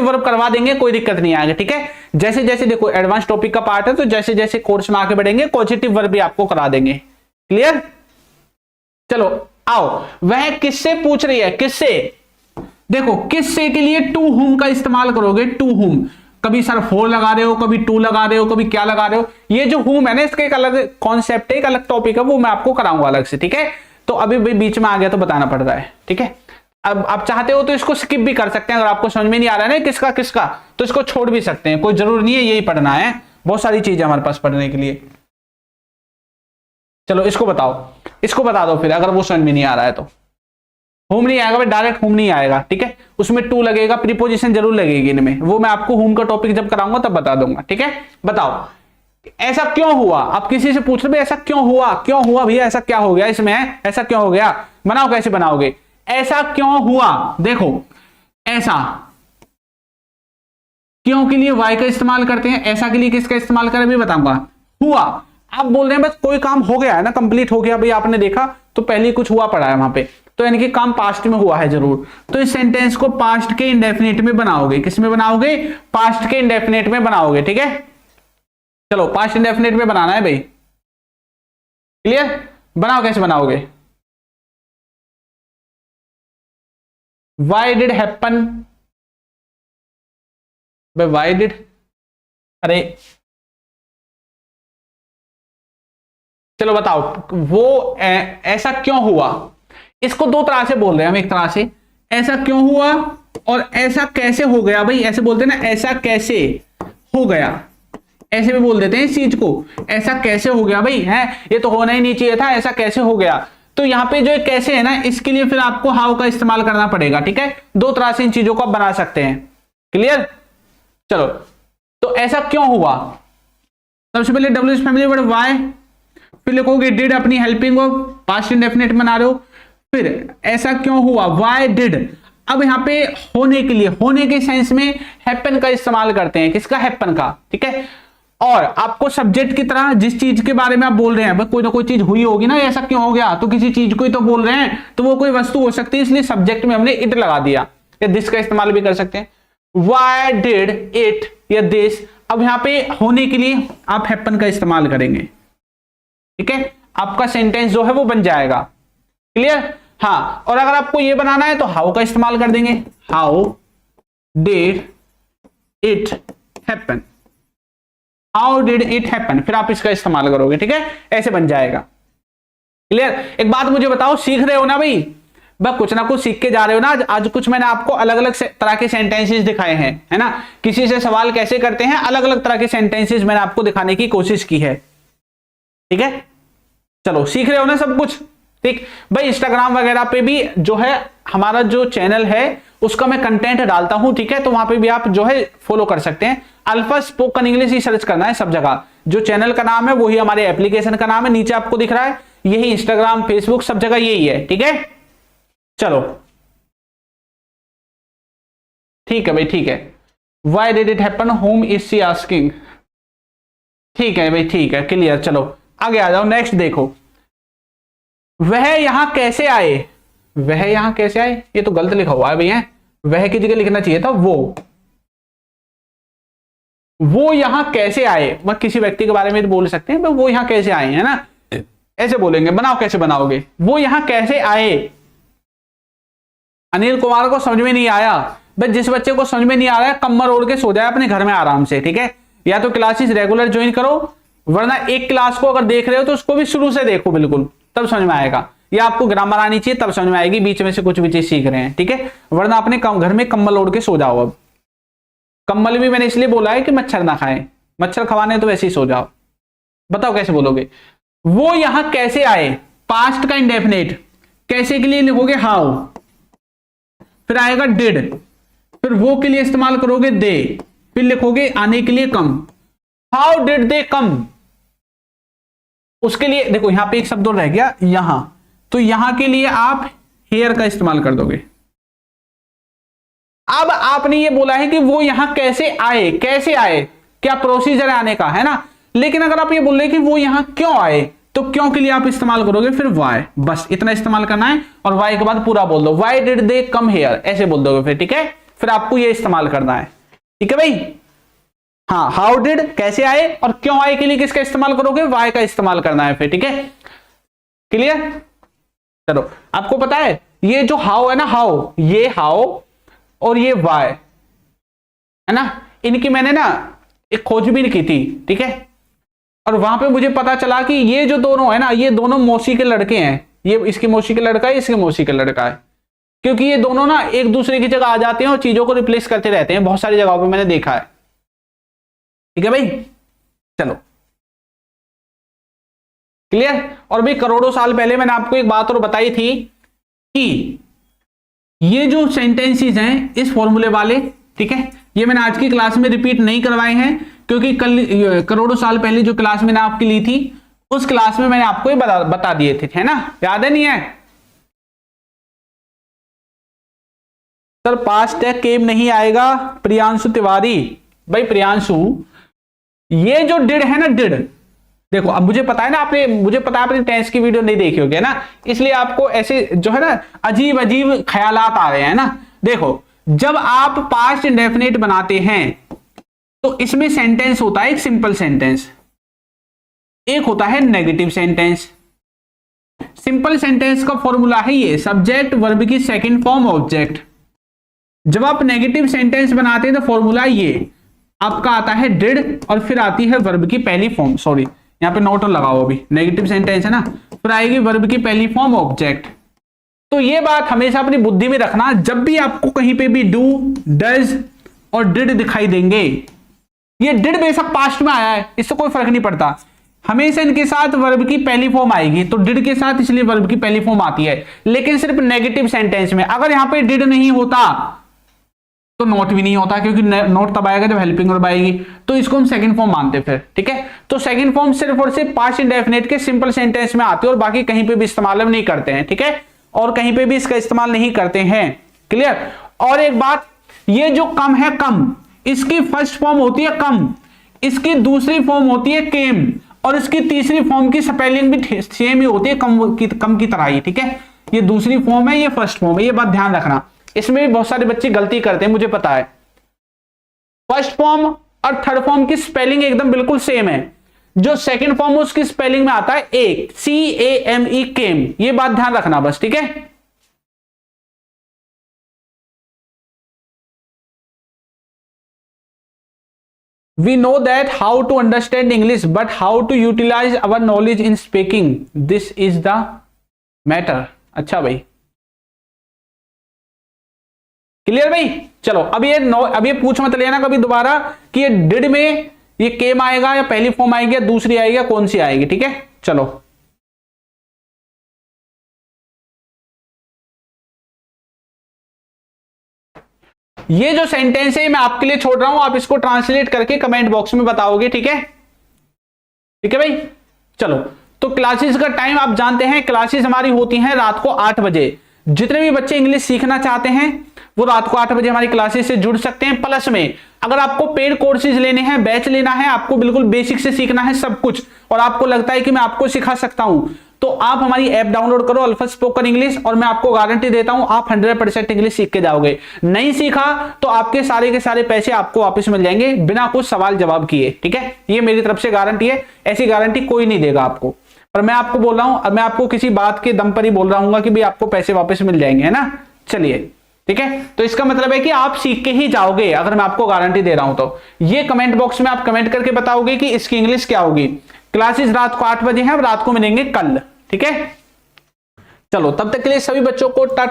[SPEAKER 1] वर्ब करवा देंगे, कोई दिक्कत नहीं आएगा, ठीक है। जैसे जैसे देखो एडवांस टॉपिक का पार्ट है, तो जैसे जैसे कोर्स में आगे बढ़ेंगे पॉजिटिव वर्ब भी आपको करा देंगे, क्लियर। चलो आओ, वह किससे पूछ रही है, किससे, देखो किससे के लिए टू हुम का इस्तेमाल करोगे, टू हुम, कभी सर फोर लगा रहे हो, कभी टू लगा रहे हो, कभी क्या लगा रहे हो, ये जो हुम है ना इसका एक अलग कॉन्सेप्ट है, एक अलग टॉपिक है, वो मैं आपको कराऊंगा अलग से, ठीक है। तो अभी बीच में आ गया तो बताना पड़ रहा है, ठीक है। अब आप चाहते हो तो इसको स्किप भी कर सकते हैं, अगर आपको समझ में नहीं आ रहा है ना किसका किसका, तो इसको छोड़ भी सकते हैं, कोई जरूर नहीं है यही पढ़ना है, बहुत सारी चीजें हमारे पास पढ़ने के लिए। चलो इसको बताओ, इसको बता दो फिर, अगर वो समझ में नहीं आ रहा है तो। होम नहीं आएगा भाई, डायरेक्ट होम नहीं आएगा, ठीक है, उसमें टू लगेगा, प्रीपोजिशन जरूर लगेगी इनमें, वो मैं आपको होम का टॉपिक जब कराऊंगा तब बता दूंगा, ठीक है। बताओ ऐसा क्यों हुआ, आप किसी से पूछ रहे ऐसा क्यों हुआ, क्यों हुआ भैया, ऐसा क्या हो गया इसमें, ऐसा क्यों हो गया, बनाओ, कैसे बनाओगे, ऐसा क्यों हुआ। देखो ऐसा क्यों के लिए वाई का इस्तेमाल करते हैं, ऐसा के लिए किसका इस्तेमाल करें भी बताऊंगा। हुआ, आप बोल रहे हैं बस कोई काम हो गया है ना, कंप्लीट हो गया भाई, आपने देखा तो पहले ही कुछ हुआ पड़ा है वहां पे, तो यानी कि काम पास्ट में हुआ है जरूर, तो इस सेंटेंस को पास्ट के इंडेफिनिट में बनाओगे, किस में बनाओगे, पास्ट के इंडेफिनिट में बनाओगे, ठीक है। चलो पास्ट इंडेफिनिट में बनाना है भाई, क्लियर, बनाओ, कैसे बनाओगे। Why did happen, why did, अरे चलो बताओ वो ऐसा क्यों हुआ, इसको दो तरह से बोल रहे हैं हम, एक तरह से ऐसा क्यों हुआ और ऐसा कैसे हो गया, भाई ऐसे बोलते हैं ना, ऐसा कैसे हो गया, ऐसे भी बोल देते हैं इस चीज को, ऐसा कैसे हो गया भाई, है ये तो होना ही नहीं चाहिए था, ऐसा कैसे हो गया। तो यहां पे जो कैसे है ना, इसके लिए फिर आपको हाउ का इस्तेमाल करना पड़ेगा, ठीक है। दो तरह से इन चीजों को आप बना सकते हैं, क्लियर। चलो तो ऐसा क्यों हुआ, सबसे पहले W S family word Y, फिर लिखोगे डिड, अपनी हेल्पिंग वर्ब, पास्ट इंडेफिनिट बना रहे हो, फिर ऐसा क्यों हुआ, वाई डिड। अब यहां पे होने के लिए, होने के सेंस में हैपन का इस्तेमाल करते हैं, किसका, हैपन का, ठीक है। और आपको सब्जेक्ट की तरह जिस चीज के बारे में आप बोल रहे हैं, कोई ना कोई चीज हुई होगी ना, ऐसा क्यों हो गया, तो किसी चीज को ही तो बोल रहे हैं, तो वो कोई वस्तु हो सकती है, इसलिए सब्जेक्ट में हमने इट लगा दिया, या दिस का इस्तेमाल भी कर सकते हैं, वाई डिड इट या दिस। अब यहां पे होने के लिए आप हैपन का इस्तेमाल करेंगे, ठीक है, आपका सेंटेंस जो है वो बन जाएगा, क्लियर। हाँ, और अगर आपको ये बनाना है तो हाउ का इस्तेमाल कर देंगे, how did it happen, how did it happen, फिर आप इसका इस्तेमाल करोगे, ठीक है, ऐसे बन जाएगा, क्लियर। एक बात मुझे बताओ, सीख रहे हो ना भाई, बस कुछ ना कुछ सीख के जा रहे हो ना, आज कुछ मैंने आपको अलग अलग तरह के सेंटेंसेस दिखाए हैं, है ना, किसी से सवाल कैसे करते हैं, अलग अलग तरह के सेंटेंसेस मैंने आपको दिखाने की कोशिश की है, ठीक है। चलो सीख रहे हो ना सब कुछ, ठीक भाई। इंस्टाग्राम वगैरह पे भी जो है हमारा जो चैनल है उसका मैं कंटेंट डालता हूं, ठीक है, तो वहां पे भी आप जो है फॉलो कर सकते हैं, अल्फा स्पोकन इंग्लिश ही सर्च करना है सब जगह, जो चैनल का नाम है वही हमारे एप्लीकेशन का नाम है, नीचे आपको दिख रहा है, यही इंस्टाग्राम फेसबुक सब जगह यही है, ठीक है। चलो ठीक है भाई, ठीक है, why did it happen, home is she asking, ठीक है भाई, ठीक है, क्लियर। चलो आगे आ जाओ, नेक्स्ट देखो, वह यहां कैसे आए, वह यहां कैसे आए, ये तो गलत लिखा हुआ है भैया, वह की जगह लिखना चाहिए था वो यहां कैसे आए, मैं किसी व्यक्ति के बारे में तो बोल सकते हैं, वो यहां कैसे आए, है ना, ऐसे बोलेंगे, बनाओ कैसे बनाओगे, वो यहां कैसे आए। अनिल कुमार को समझ में नहीं आया, बस जिस बच्चे को समझ में नहीं आ रहा है कम्बल ओढ़ के सो जाए अपने घर में आराम से, ठीक है, या तो क्लासेस रेगुलर ज्वाइन करो, वरना एक क्लास को अगर देख रहे हो तो उसको भी शुरू से देखो बिल्कुल, तब समझ में आएगा, या आपको ग्रामर आनी चाहिए तब समझ में आएगी, बीच में से कुछ भी चीज सीख रहे हैं, ठीक है, वरना अपने घर में कम्बल ओढ़ के सो जाओ। अब कम्बल भी मैंने इसलिए बोला है कि मच्छर ना खाएं, मच्छर खवाने तो वैसे ही सो जाओ। बताओ कैसे बोलोगे, वो यहां कैसे आए, पास्ट का इंडेफिनिट, कैसे के लिए लिखोगे हाउ, फिर आएगा डिड, फिर वो के लिए इस्तेमाल करोगे दे, फिर लिखोगे आने के लिए कम, हाउ डिड दे कम। उसके लिए देखो यहां पे एक शब्द और रह गया यहां, तो यहां के लिए आप हेयर का इस्तेमाल कर दोगे। अब आपने ये बोला है कि वो यहां कैसे आए, कैसे आए, क्या प्रोसीजर है आने का, है ना, लेकिन अगर आप ये बोल रहे हैं कि वो यहां क्यों आए, तो क्यों के लिए आप इस्तेमाल करोगे फिर वाई, बस इतना इस्तेमाल करना है, और वाई के बाद पूरा बोल दो, why did they come here, ऐसे बोल दोगे फिर, ठीक है, फिर आपको ये इस्तेमाल करना है, ठीक है भाई। हाँ, हाउ डिड कैसे आए, और क्यों आए के लिए किसका इस्तेमाल करोगे, वाई का इस्तेमाल करना है फिर, ठीक है, क्लियर। चलो आपको पता है ये जो हाउ है ना, हाउ, ये हाउ और ये वाई है ना, इनकी मैंने ना एक खोजबीन की थी, ठीक है, और वहां पे मुझे पता चला कि ये जो दोनों है ना, ये दोनों मौसी के लड़के हैं, ये इसकी मौसी के लड़का है, इसकी मौसी का लड़का है, क्योंकि ये दोनों ना एक दूसरे की जगह आ जाते हैं और चीजों को रिप्लेस करते रहते हैं, बहुत सारी जगहों पे मैंने देखा है, ठीक है भाई। चलो क्लियर। और भाई करोड़ों साल पहले मैंने आपको एक बात और बताई थी कि ये जो सेंटेंसेस हैं इस फॉर्मूले वाले, ठीक है, ये मैंने आज की क्लास में रिपीट नहीं करवाए हैं, क्योंकि कल करोड़ों साल पहले जो क्लास मैंने आपकी ली थी उस क्लास में मैंने आपको ये बता दिए थे, है ना, याद है नहीं है? सर पास्ट है केम नहीं आएगा, प्रियांशु तिवारी। भाई प्रियांशु, ये जो डिड है ना, डिड देखो, अब मुझे पता है ना, मुझे पता है आपने टेंस की वीडियो नहीं देखी होगी ना, इसलिए आपको ऐसे जो है ना अजीब अजीब ख्यालात आ रहे हैं ना। देखो, जब आप पास्ट इंडेफिनिट बनाते हैं तो इसमें सेंटेंस होता है एक सिंपल सेंटेंस, एक होता है नेगेटिव सेंटेंस। सिंपल सेंटेंस का फॉर्मूला है ये, सब्जेक्ट वर्ब की सेकंड फॉर्म ऑब्जेक्ट। जब आप नेगेटिव सेंटेंस बनाते हैं तो फॉर्मूला ये आपका आता है डिड, और फिर आती है वर्ब की पहली फॉर्म, सॉरी यहां पे नोट लगाओ, अभी नेगेटिव सेंटेंस है ना, फिर आएगी वर्ब की पहली फॉर्म ऑब्जेक्ट। तो ये बात हमेशा अपनी बुद्धि में रखना, जब भी आपको कहीं पे भी डू, डज और डिड दिखाई देंगे, ये डिड बेशक पास्ट में आया है, इससे कोई फर्क नहीं पड़ता, हमेशा इनके साथ वर्ब की पहली फॉर्म आएगी। तो डिड के साथ इसलिए वर्ब की पहली फॉर्म आती है, लेकिन सिर्फ नेगेटिव सेंटेंस में। अगर यहां पे डिड नहीं होता तो नोट भी नहीं होता, क्योंकि नोट तब आएगा जब हेल्पिंग वर्ब आएगी, तो इसको हम सेकंड फॉर्म मानते हैं फिर, ठीक है। तो सेकंड फॉर्म सिर्फ और सिर्फ पास्ट इंडेफिनिट के सिंपल सेंटेंस में आती है, और बाकी कहीं पे भी इस्तेमाल नहीं करते हैं, ठीक है, और कहीं पे भी इसका इस्तेमाल नहीं करते हैं, क्लियर। और एक बात, ये जो कम है, कम, इसकी फर्स्ट फॉर्म होती है कम, इसकी दूसरी फॉर्म होती है केम, और इसकी तीसरी फॉर्म की स्पेलिंग भी सेम ही होती है, कम की तरह ही, ठीक है। ये दूसरी फॉर्म है, ये फर्स्ट फॉर्म है, ये बात ध्यान रखना। इसमें भी बहुत सारे बच्चे गलती करते हैं, मुझे पता है। फर्स्ट फॉर्म और थर्ड फॉर्म की स्पेलिंग एकदम बिल्कुल सेम है, जो सेकंड फॉर्म है उसकी स्पेलिंग में आता है एक, CAME, केम, ये बात ध्यान रखना बस, ठीक है। We know that how to understand English, but how to utilize our knowledge in speaking, this is the matter। अच्छा भाई, क्लियर भाई। चलो अब ये पूछ मत लेना कभी दोबारा कि ये डिड में ये केम आएगा या पहली फॉर्म आएगी या दूसरी आएगी या कौन सी आएगी, ठीक है। चलो ये जो सेंटेंस है मैं आपके लिए छोड़ रहा हूं, आप इसको ट्रांसलेट करके कमेंट बॉक्स में बताओगे, ठीक है, ठीक है भाई। चलो, तो क्लासेस का टाइम आप जानते हैं, क्लासेस हमारी होती हैं रात को 8 बजे। जितने भी बच्चे इंग्लिश सीखना चाहते हैं वो रात को 8 बजे हमारी क्लासेस से जुड़ सकते हैं। प्लस में अगर आपको पेड कोर्सेज लेने हैं, बैच लेना है, आपको बिल्कुल बेसिक से सीखना है सब कुछ, और आपको लगता है कि मैं आपको सिखा सकता हूं, तो आप हमारी ऐप डाउनलोड करो, अल्फा स्पोकन इंग्लिश, और मैं आपको गारंटी देता हूं आप 100% इंग्लिश सीख के जाओगे। नहीं सीखा तो आपके सारे के सारे पैसे आपको वापस मिल जाएंगे बिना कुछ सवाल जवाब किए, ठीक है। ये मेरी तरफ से गारंटी है, ऐसी गारंटी कोई नहीं देगा आपको, पर मैं आपको बोल रहा हूं, मैं आपको किसी बात के दम पर ही बोल रहा हूं कि भाई आपको पैसे वापस मिल जाएंगे, है ना। चलिए, ठीक है, तो इसका मतलब है कि आप सीख के ही जाओगे, अगर मैं आपको गारंटी दे रहा हूं तो। ये कमेंट बॉक्स में आप कमेंट करके बताओगे कि इसकी इंग्लिश क्या होगी। क्लासेस रात को 8 बजे हैं, अब रात को मिलेंगे कल, ठीक है। चलो, तब तक के लिए सभी बच्चों को